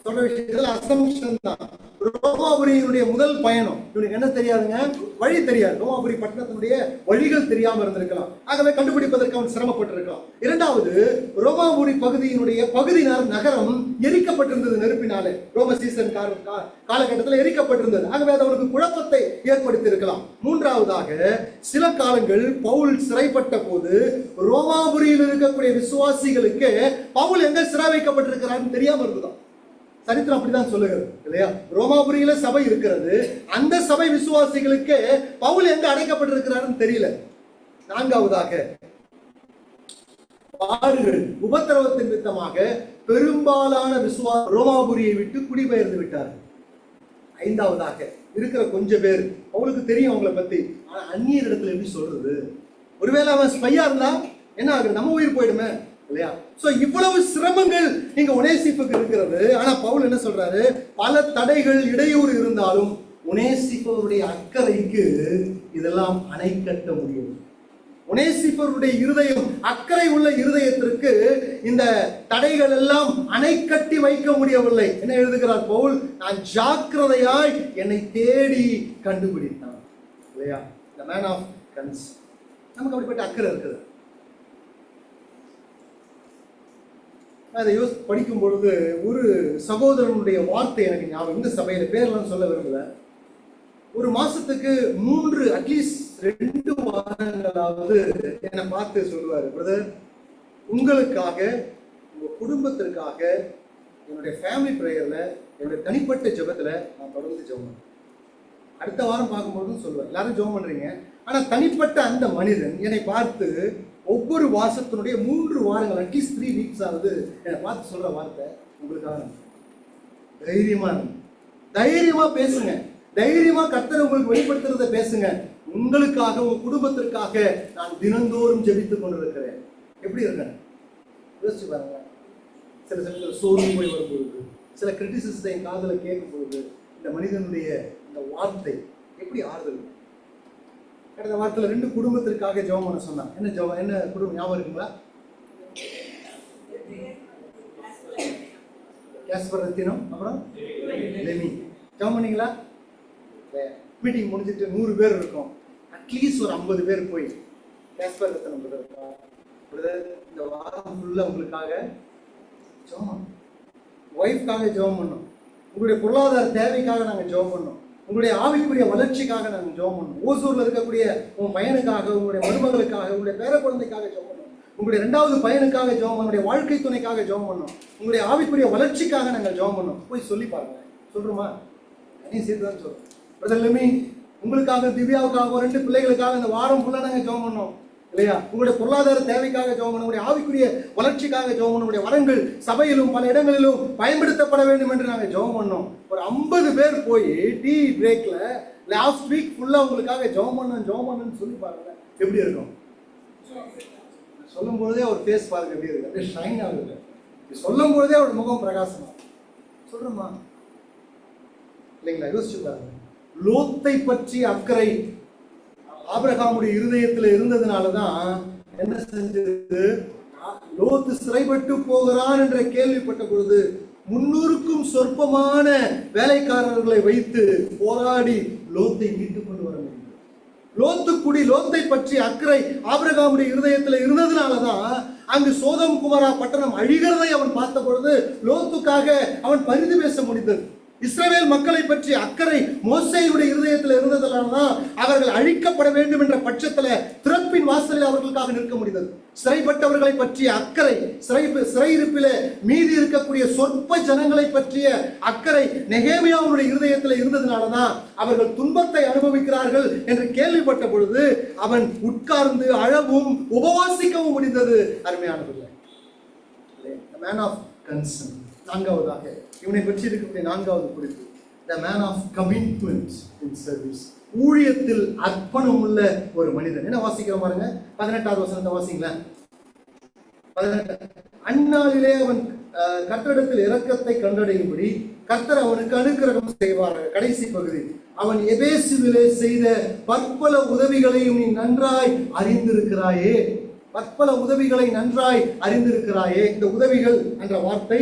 சொல்ற விஷயத்துல அசம்ஷன் தான். ரோமாபுரியினுடைய முதல் பயணம் இவனுக்கு என்ன தெரியாதுங்க? வழி தெரியாது. ரோமாபுரி பட்டணத்தினுடைய வழிகள் தெரியாம இருந்திருக்கலாம். ஆகவே கண்டுபிடிப்பதற்கு அவன் சிரமப்பட்டிருக்கலாம். 2வது, ரோமாபுரி பகுதியினுடைய பகுதி நகரம் எரிக்கப்பட்டிருந்தது நெருப்பினாலே. ரோம சீசன் காலகட்டத்தில் எரிக்கப்பட்டிருந்தது. ஆகவே அது அவனுக்கு குழப்பத்தை ஏற்படுத்தி இருக்கலாம். 3வதாக, சில காலங்கள் பவுல் சிறைப்பட்ட போது ரோமாபுரியில் இருக்கக்கூடிய விசுவாசிகளுக்கு பவுல் எங்க சிறை வைக்கப்பட்டிருக்கிறான்னு தெரியாம இருந்ததான். சரித்திரம் அப்படிதான் சொல்லுகிறது, இல்லையா? ரோமாபுரியில சபை இருக்கிறது, அந்த சபை விசுவாசிகளுக்கு பவுல் எங்க அடைக்கப்பட்டிருக்கிறாருன்னு தெரியல. 4வதாக, பாடுகள் உபத்திரவத்தின் நிமித்தமாக பெரும்பாலான ரோமாபுரியை விட்டு குடிபெயர்ந்து விட்டார்கள். 5வதாக, இருக்கிற கொஞ்சம் பேர் அவங்களுக்கு தெரியும் அவங்கள பத்தி, ஆனா அந்நியர் இடத்துல எப்படி சொல்றது? ஒருவேளை அவன் ஸ்பையா இருந்தா என்ன ஆகுது? நம்ம உயிர் போயிடுமே, இல்லையா? சோ இவ்வளவு சிரமங்கள் இங்க ஒனேசிப்புக்கு இருக்கிறது. ஆனா பவுல் என்ன சொல்றாரு? பல தடைகள், இடையூறு இருந்தாலும் ஒனேசிப்பருடைய அக்கறைக்கு இதெல்லாம் அணை கட்ட முடியும். ஒனேசிப்பருடைய இருதயம், அக்கறை உள்ள இருதயத்திற்கு இந்த தடைகள் எல்லாம் அணை கட்டி வைக்க முடியவில்லை. என்ன எழுதுகிறார் பவுல்? நான் ஜாக்கிரதையாய் என்னை தேடி கண்டுபிடித்தான், இல்லையா? The man of concern. நமக்கு அப்படிப்பட்ட அக்கறை இருக்குது. அதை படிக்கும் பொழுது ஒரு சகோதரனுடைய வார்த்தை எனக்கு ஞாபகம். இந்த சபையில பேர்லாம் சொல்ல விரும்பல. ஒரு மாசத்துக்கு 3 அட்லீஸ்ட் 2 வாரங்களாவது என்னை பார்த்து சொல்லுவாரு, பிரதர் உங்களுக்காக உங்க குடும்பத்திற்காக என்னுடைய ஃபேமிலி ப்ரேயர்ல என்னுடைய தனிப்பட்ட ஜெபத்துல நான் தொடர்ந்து ஜெபம் பண்ணுவேன். அடுத்த வாரம் பார்க்கும்போதும் சொல்லுவேன், எல்லாரும் ஜெபம் பண்றீங்க. ஆனா தனிப்பட்ட அந்த மனிதன் என்னை பார்த்து ஒவ்வொரு வாசத்தினுடைய 3 வாரங்கள் அட்லீஸ்ட் 3 வீக்ஸ் ஆகுது என்னை பார்த்து சொல்ற வார்த்தை, உங்களுக்காக தைரியமா தைரியமா பேசுங்க, தைரியமா கர்த்தர் உங்களுக்கு வெளிப்படுத்துறத பேசுங்க, உங்களுக்காக உங்க குடும்பத்திற்காக நான் தினந்தோறும் ஜெபித்துக் கொண்டிருக்கிறேன். எப்படி இருக்கேன் யோசிச்சு பாருங்க. சில சமயத்தில் சோர்வு போய் வரும்பொழுது, சில கிரிட்டிசிசத்தை என் காதல கேட்கும் பொழுது இந்த மனிதனுடைய இந்த வார்த்தை எப்படி ஆறுதல். கடந்த வாரத்தில் 2 குடும்பத்திற்காக ஜெபம் பண்ண சொன்னான். என்ன ஜெபம், என்ன குடும்பம் ஞாபகம் இருக்குங்களா? கேஸ்பர் ரத்தினம், அப்புறம் லெமி. ஜெபம் பண்ணீங்களா? மீட்டிங் முடிஞ்சிட்டு 100 பேர் இருக்கும், அட்லீஸ்ட் ஒரு 50 பேர் போய் கேஸ்பர் ரத்தினம் பிரதர் இந்த வாரம் ஃபுல்லா உங்களுக்காக ஜெபம், ஒய்ஃப்காக ஜெபம் பண்ணோம், உங்களுடைய பொருளாதார தேவைக்காக நாங்கள் ஜெபம் பண்ணோம், உங்களுடைய ஆவிக்குரிய வளர்ச்சிக்காக நாங்கள் ஜெபம் பண்ணோம், ஓசூர்ல இருக்கக்கூடிய உங்க பையனுக்காக, உங்களுடைய மருமகளுக்காக, உங்களுடைய பேர குழந்தைக்காக ஜெபம் பண்ணோம், உங்களுடைய 2வது பையனுக்காக ஜெபம் பண்ணோம், உங்களுடைய வாழ்க்கை துணைக்காக ஜெபம் பண்ணோம், உங்களுடைய ஆவிக்குரிய வளர்ச்சிக்காக நாங்கள் ஜெபம் பண்ணோம். போய் சொல்லி பாருங்க. சொல்றோமா? அதையும் சேர்த்து தான் சொல்றோம். பிரதர் லெமி உங்களுக்காக, திவ்யாவுக்காக, 2 பிள்ளைகளுக்காக இந்த வாரம் ஃபுல்லா நாங்கள் ஜெபம் பண்ணோம் இல்லையா? உங்களுடைய பொருளாதார தேவைக்காக ஜெபம் பண்ண, உங்களுடைய ஆவிக்குரிய வளர்ச்சிக்காக ஜெபம் பண்ண, உங்களுடைய வரங்கள் சபையிலும் பல இடங்களிலும் பயன்படுத்தப்பட வேண்டும் என்று நாங்கள் ஜெபம் பண்ணோம். ஒரு 50 பேர் போய் டீ பிரேக்ல லாஸ்ட் வீக் ஃபுல்லா உங்களுக்காக ஜெபம் பண்ணணும்னு சொல்லி பாருங்க. எப்படி இருக்கும்? சொல்லும் பொழுதே அவர் ஃபேஸ் பாருங்க எப்படி இருக்கு, அப்படியே ஷைன் ஆகுது. சொல்லும் பொழுதே அவர் முகம் பிரகாசமா. சொல்றோமா இல்லைங்களா? யோசிச்சு பாருங்க. லோத்தை பற்றி அக்கறை ஆபிரகாமுடைய இருதயத்தில் இருந்ததுனாலதான் என்ன செஞ்சது, லோத்து சிறைப்பட்டு போகிறான் என்ற கேள்விப்பட்ட பொழுது 300க்கும் சொற்பமான வேலைக்காரர்களை வைத்து போராடி லோத்தை மீட்டுக் கொண்டு வர முடியும். லோத்தை பற்றி அக்கறை ஆபிரகாமுடைய இருதயத்தில் இருந்ததுனாலதான் அங்கு சோதம் குமாரா பட்டணம் அழிகிறதை அவன் பார்த்த பொழுது லோத்துக்காக அவன் பரிந்து பேச முடிந்தது. இஸ்ரவேல் மக்களை பற்றி அக்கறை மோசேயுடைய இருதயத்தில் இருந்ததுனால்தான் அவர்கள் அழிக்கப்பட வேண்டும் என்ற பட்சத்துல திறப்பின் வாசலில் அவர்களுக்காக நிற்க முடிந்தது. சிறைப்பட்டவர்களை பற்றிய அக்கறை, சிறையிருப்பில மீதி இருக்கக்கூடிய சொற்ப ஜனங்களை பற்றிய அக்கறை நெகேமியாவுடைய இருதயத்தில் இருந்ததுனாலதான் அவர்கள் துன்பத்தை அனுபவிக்கிறார்கள் என்று கேள்விப்பட்ட பொழுது அவன் உட்கார்ந்து அழவும் உபவாசிக்கவும் முடிந்தது. அருமையானதில்லை, மேன் ஆஃப் கன்சர்ன். 4வதாக இவனை பற்றி இருக்கக்கூடிய 4வது குறிப்பு, the man of commitment in service. ஊழியத்தில் அர்ப்பணம் உள்ள ஒரு மனிதன். என்ன வாசிக்கிறோம் பாருங்க, 18வது வசனத்தை வாசிங்களேன். 18 அந்நாளிலே அவன் கர்த்தரிடத்தில் இரக்கத்தை கண்டடையும்படி கர்த்தர் அவனுக்கு அனுக்கிரகம் செய்வார்கள். கடைசி பகுதி, அவன் எபேசுவிலே செய்த பற்பல உதவிகளையும் நீ நன்றாய் அறிந்திருக்கிறாயே. பற்பல உதவிகளை நன்றாய் அறிந்திருக்கிறாயே. இந்த உதவிகள் என்ற வார்த்தை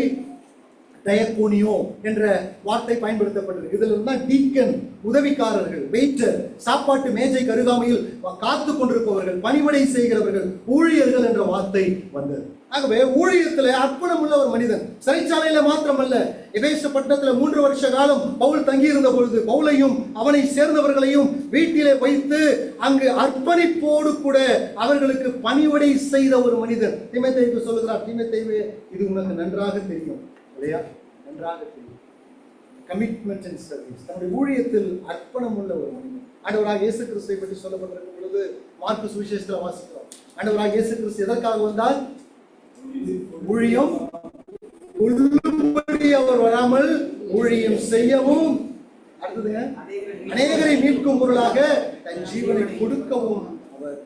டயக்கோனியோ என்ற வார்த்தை பயன்படுத்தப்பட்டிருக்கு. இதுல இருந்தா டீக்கன், உதவிக்காரர்கள், வெயிட்டர், சாப்பாட்டு மேஜை கருகாமையில் காத்து கொண்டிருப்பவர்கள், பணிவிடை செய்கிறவர்கள், ஊழியர்கள் என்ற வார்த்தை வந்தது. ஆகவே ஊழியத்துல அர்ப்பணம் உள்ள ஒரு மனிதன். சிறைச்சாலையில மாத்திரமல்ல, எபேசு பட்டணத்துல 3 வருஷ காலம் பவுல் தங்கியிருந்த பொழுது பவுலையும் அவனை சேர்ந்தவர்களையும் வீட்டிலே வைத்து அங்கு அர்ப்பணிப்போடு கூட அவர்களுக்கு பணிவிடை செய்த ஒரு மனிதன். தீமோத்தேயுவுக்கு சொல்லுகிறார், தீமோத்தேயுவே இது உனக்கு நன்றாக தெரியும் இல்லையா? நன்றாக தெரியும். கமிட்மெண்ட் அண்ட் சர்வீஸ், தன்னுடைய ஊழியத்தில் அர்ப்பணம் உள்ள ஒரு மனிதன். ஆண்டவராக இயேசு கிறிஸ்துவை பற்றி சொல்லப்பட்டிருக்கும் பொழுது மார்க்கு சுவிசேஷத்தில் வாசிக்கிறோம். ஆண்டவராக இயேசு கிறிஸ்து எதற்காக வந்தால்? ஊழியம் கொள்ளும்படி அவர் வராமல் ஊழியம் செய்யவும், அடுத்ததுங்க அநேகரை மீட்கும் பொருளாக தன் ஜீவனை கொடுக்கவும் அவர்.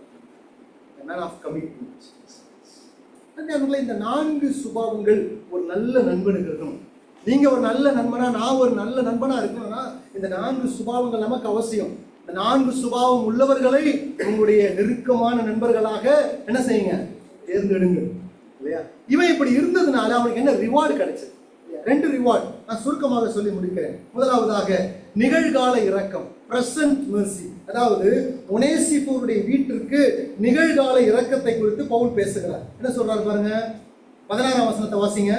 Man of commitment. இந்த 4 சுபாவங்கள் ஒரு நல்ல நண்பனுக்கு இருக்கணும். நீங்க ஒரு நல்ல நண்பனா, நான் ஒரு நல்ல நண்பனா இருக்கணும்னா இந்த 4 சுபாவங்கள் நமக்கு அவசியம். இந்த 4 சுபாவம் உள்ளவர்களை உங்களுடைய நெருக்கமான நண்பர்களாக என்ன செய்யுங்க, தேர்ந்தெடுங்க இல்லையா? இவன் இப்படி இருந்ததுனால அவனுக்கு என்ன ரிவார்டு கிடைச்சது? 2 ரிவார்டு நான் சுருக்கமாக சொல்லி முடிக்கிறேன். முதலாவதாக நிகழ்கால இரக்கம், பிரசன்ட் மெர்சி. அதாவது ஒனேசிபோருடைய வீட்டிற்கு நிகழ்கால இரக்கத்தை குறித்து பவுல் பேசுகிறார். என்ன சொல்றாரு பாருங்க, 16ஆம் வசனத்தை வாசிங்க.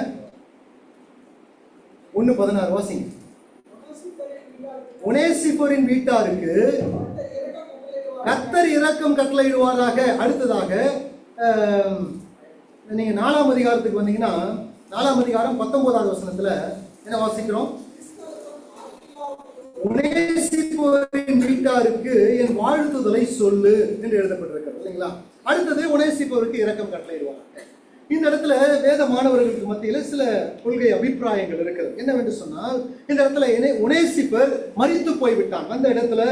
1:16 வாசிங்க. ஒனேசிபோரின் வீட்டாருக்கு கர்த்தர் இரக்கம் கட்டளையிடுவாராக. அடுத்ததாக நீங்க 4ஆம் அதிகாரத்துக்கு வந்தீங்கன்னா 4ஆம் அதிகாரம் 19வது வசனத்துல என்ன வாசிக்கிறோம்? ஒனேசிபோரின் வீட்டாருக்கு என் வாழ்த்துதலை சொல்லு என்று எழுதப்பட்டிருக்கிறது இல்லைங்களா? அடுத்தது ஒனேசிபோருக்கு இரக்கம் கட்டளையிடுவாங்க. இந்த இடத்துல வேத மாணவர்களுக்கு மத்தியில சில கொள்கை அபிப்பிராயங்கள் இருக்கிறது. என்னவென்று சொன்னால், இந்த இடத்துல ஒனேசிபர் மரித்து போய்விட்டான். அந்த இடத்துல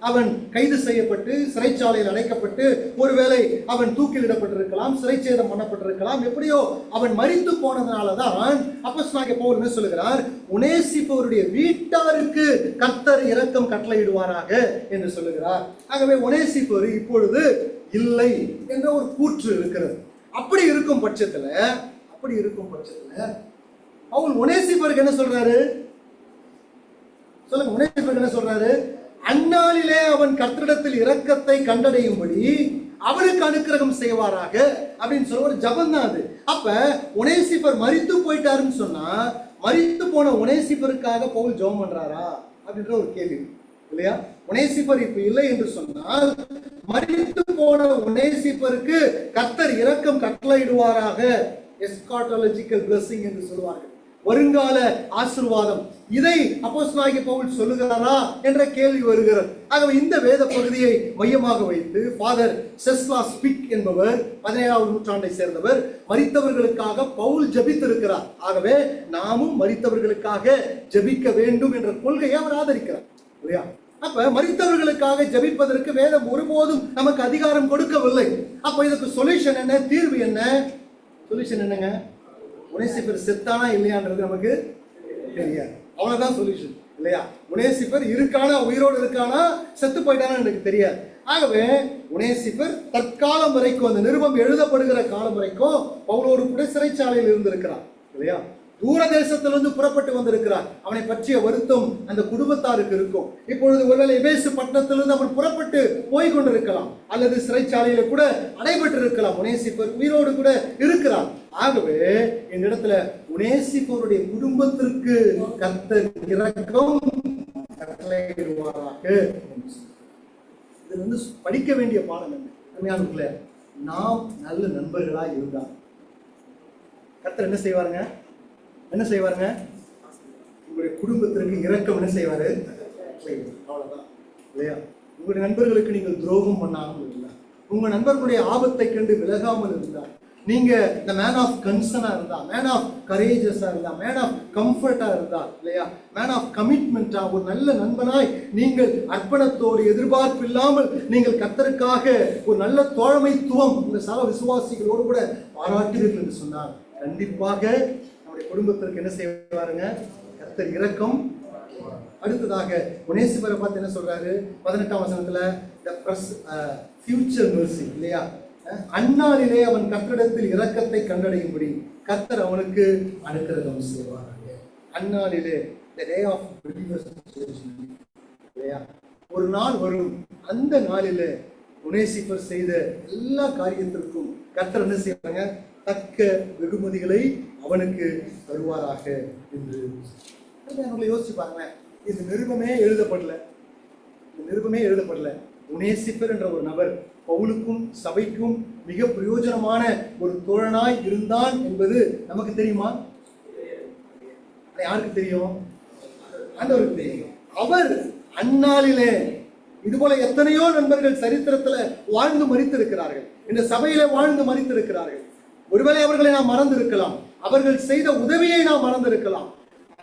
அவன் கைது செய்யப்பட்டு சிறைச்சாலையில் அடைக்கப்பட்டு, ஒருவேளை அவன் தூக்கிலிடப்பட்டிருக்கலாம், சிறைச்சேதம் பண்ணப்பட்டிருக்கலாம். எப்படியோ அவன் மரித்து போனதுனாலதான் அப்போஸ்தலனாகிய பவுல் என்ன சொல்லுகிறார்? ஒனேசிபோருடைய வீட்டாருக்கு கர்த்தர் இரக்கம் கட்டளையிடுவாராக என்று சொல்லுகிறார். ஆகவே ஒனேசிபோர் இப்பொழுது இல்லை என்ற ஒரு கூற்று இருக்கிறது. அப்படி இருக்கும் பட்சத்துல பவுல் ஒனேசிபருக்கு என்ன சொல்றாரு? சொல்லுங்க, ஒனேசிபருக்கு என்ன சொல்றாரு? அந்நாளிலே அவன் கர்த்தரிடத்தில் இரக்கத்தை கண்டடையும்படி அவருக்கு அனுக்கிரகம் செய்வாராக அப்படின்னு சொல்ல ஒரு ஜபம் தான் அது. அப்ப ஒனேசிபர் மரித்து போயிட்டாருன்னு சொன்னா, மரித்து போன ஒனேசிபருக்காக பவுல் ஜெபம் பண்றாரா அப்படின்ற ஒரு கேள்வி இல்லையா? ஒனேசிபர் இப்ப இல்லை என்று சொன்னால், மரித்து போன ஒனேசிபருக்கு கர்த்தர் இரக்கம் கட்டளையிடுவாராக, எஸ்காட்டோலஜிக்கல் பிளெஸிங் என்று சொல்வார்கள், வருங்கால ஆசீர்வாதம். இதை அப்போஸ்தலனாகிய பவுல் சொல்லுகிறாரா என்ற கேள்வி வருகிறது. ஆகவே இந்த வேத பகுதியை மையமாக வைத்து ஃபாதர் செஸ்லாஸ் பிக் என்பவர் 17ஆம் நூற்றாண்டை சேர்ந்தவர் மரித்தவர்களுக்காக பவுல் ஜெபித்திருக்கிறார். ஆகவே நாமும் மரித்தவர்களுக்காக ஜெபிக்க வேண்டும் என்ற கொள்கையை அவர் ஆதரிக்கிறார் இல்லையா? அப்ப மரித்தவர்களுக்காக ஜெபிப்பதற்கு வேதம் ஒருபோதும் நமக்கு அதிகாரம் கொடுக்கவில்லை. அப்ப இதுக்கு சொல்யூஷன் என்ன? தீர்வு என்ன? சொல்யூஷன் என்னங்க? ஒனேசிபர் செத்தானா இல்லையான்றது நமக்கு தெரியாது. அவ்வளவுதான் சொல்யூஷன் இல்லையா? ஒனேசிபர் இருக்கானா, உயிரோடு இருக்கானா, செத்து போயிட்டானா எனக்கு தெரியாது. ஆகவே ஒனேசிபர் தற்காலம் வரைக்கும், அந்த நிருபம் எழுதப்படுகிற காலம் வரைக்கும் பவுலோடு கூட சிறைச்சாலையில் இருந்திருக்கிறார் இல்லையா? தூர தேசத்திலிருந்து புறப்பட்டு வந்திருக்கிறார். அவனை பற்றிய வருத்தம் அந்த குடும்பத்தாருக்கு இருக்கும். இப்பொழுது ஒருவேளை எபேசு பட்டணத்திலிருந்து அவன் புறப்பட்டு போய் கொண்டிருக்கலாம், அல்லது சிறைச்சாலையில கூட அடைபட்டு இருக்கலாம். ஒனேசிபர் உயிரோடு கூட இருக்கிறார். ஆகவே இந்த இடத்துல ஒனேசிபருடைய குடும்பத்திற்கு கர்த்தர் இரக்கம் கட்டளையிடுவாராக. இது படிக்க வேண்டிய பாடம் என்ன? அருமையானவர்களே, நாம் நல்ல நண்பர்களா இருந்தால் கர்த்தர் என்ன செய்வாருங்க? உங்களுடைய குடும்பத்திற்கு இரக்கம் என்ன செய்வாரு? அவ்வளவுதான் இல்லையா? உங்களுடைய நண்பர்களுக்கு நீங்கள் துரோகம் பண்ணாமல் இருந்தால், உங்க நண்பர்களுடைய ஆபத்தை கண்டு விலகாமல் இருந்தால், நீங்க இந்த மேன் ஆஃப் கன்சர்னா இருந்தா, மேன் ஆஃப் கரேஜஸா இருந்தா, மேன் ஆஃப் கம்ஃபர்ட்டா இருந்தா இல்லையா, மேன் ஆஃப் கமிட்மெண்டா, ஒரு நல்ல நண்பனாய் நீங்கள் அர்ப்பணத்தோடு எதிர்பார்ப்பு இல்லாமல் நீங்கள் கர்த்தருக்காக ஒரு நல்ல தோழமைத்துவம் இந்த சக விசுவாசிகளோடு கூட பாராட்டுவீர்கள் என்று சொன்னார், கண்டிப்பாக குடும்பத்திற்கு என்ன செய்வாருங்க? கர்த்தர் இரக்கம். அடுத்ததாக ஒனேசிபரை பார்த்து என்ன சொல்றாரு? 18ஆம் வசனத்துல ஃபியூச்சர் மெர்சி இல்லையா? அந்நாளிலே அவன் கர்த்தரிடத்தில் இரக்கத்தை கண்டடையும்படி கர்த்தர் அவனுக்கு அனுக்கிரகம் செய்வாராக. அந்நாளிலே the day of believers இல்லையா? ஒரு நாள் வரும், அந்த நாளிலே ஒனேசிபர் செய்த எல்லா காரியத்திற்கும் கர்த்தர் என்ன செய்வாங்க? தக்க வெகுமதிகளை அவனுக்கு தருவாராக என்று யோசிச்சு பாருங்க. இந்த நிருபமே எழுதப்படல. ஒனேசிபர் என்ற ஒரு நபர் பவுலுக்கும் சபைக்கும் மிக பிரயோஜனமான ஒரு தோழனாய் இருந்தான் என்பது நமக்கு தெரியுமா? யாருக்கு தெரியும்? ஆண்டவருக்கு தெரியும். அவர் அந்நாளிலே இதுபோல எத்தனையோ நண்பர்கள் சரித்திரத்துல வாழ்ந்து மரித்திருக்கிறார்கள், இந்த சபையில வாழ்ந்து மரித்திருக்கிறார்கள். ஒருவேளை அவர்களை நாம் மறந்திருக்கலாம், அவர்கள் செய்த உதவியை நாம் மறந்திருக்கலாம்,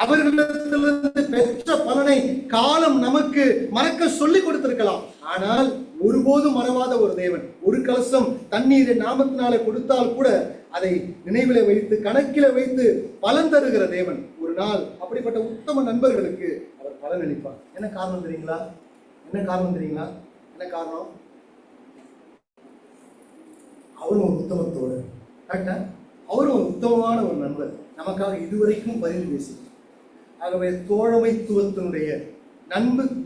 அவர்களிடத்திலிருந்து பெற்ற பலனை காலம் நமக்கு மறக்க சொல்லிக் கொடுத்திருக்கலாம். ஆனால் ஒருபோதும் மறவாத ஒரு தேவன், ஒரு கலசம் தண்ணீரை நாமத்தினாலே கொடுத்தால் கூட அதை நினைவில வைத்து கணக்கில வைத்து பலன் தருகிற தேவன். ஒரு நாள் அப்படிப்பட்ட உத்தம நண்பர்களுக்கு அவர் பலன் அளிப்பார். என்ன காரணம் தெரியுங்களா? என்ன காரணம்? அவரும் ஒரு உத்தமத்தோடு, கரெக்டா? அவரும் ஒரு உத்தமமான ஒரு நண்பர், நமக்காக இதுவரைக்கும் பதில் பேசி. ஆகவே தோழமைத்துவத்தினுடைய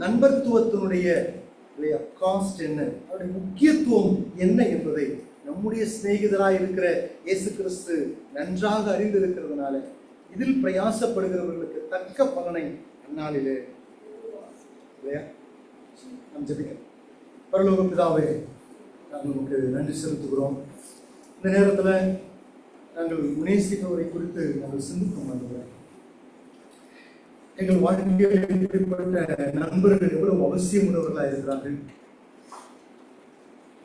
நண்பர்த்துவத்தினுடைய காஸ்ட் என்ன, அவருடைய முக்கியத்துவம் என்ன என்பதை நம்முடைய சிநேகிதராய் இருக்கிற இயேசு கிறிஸ்து நன்றாக அறிந்திருக்கிறதுனால இதில் பிரயாசப்படுகிறவர்களுக்கு தக்க பலனை அந்நாளிலே இல்லையா? நாம் ஜெபிக்கிறோம். பரலோக பிதாவே, நாங்கள் உங்களுக்கு நன்றி செலுத்துகிறோம். இந்த நேரத்தில் நாங்கள் நேசிப்பவரை குறித்து நாங்கள் சிந்திக்கும் ஆண்டவரே. எங்கள் வாழ்க்கையில் இப்படிப்பட்ட நண்பர்கள் எவ்வளவு அவசியம் உள்ளவர்களாக இருக்கிறார்கள்.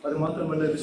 அது மாத்திரமல்ல,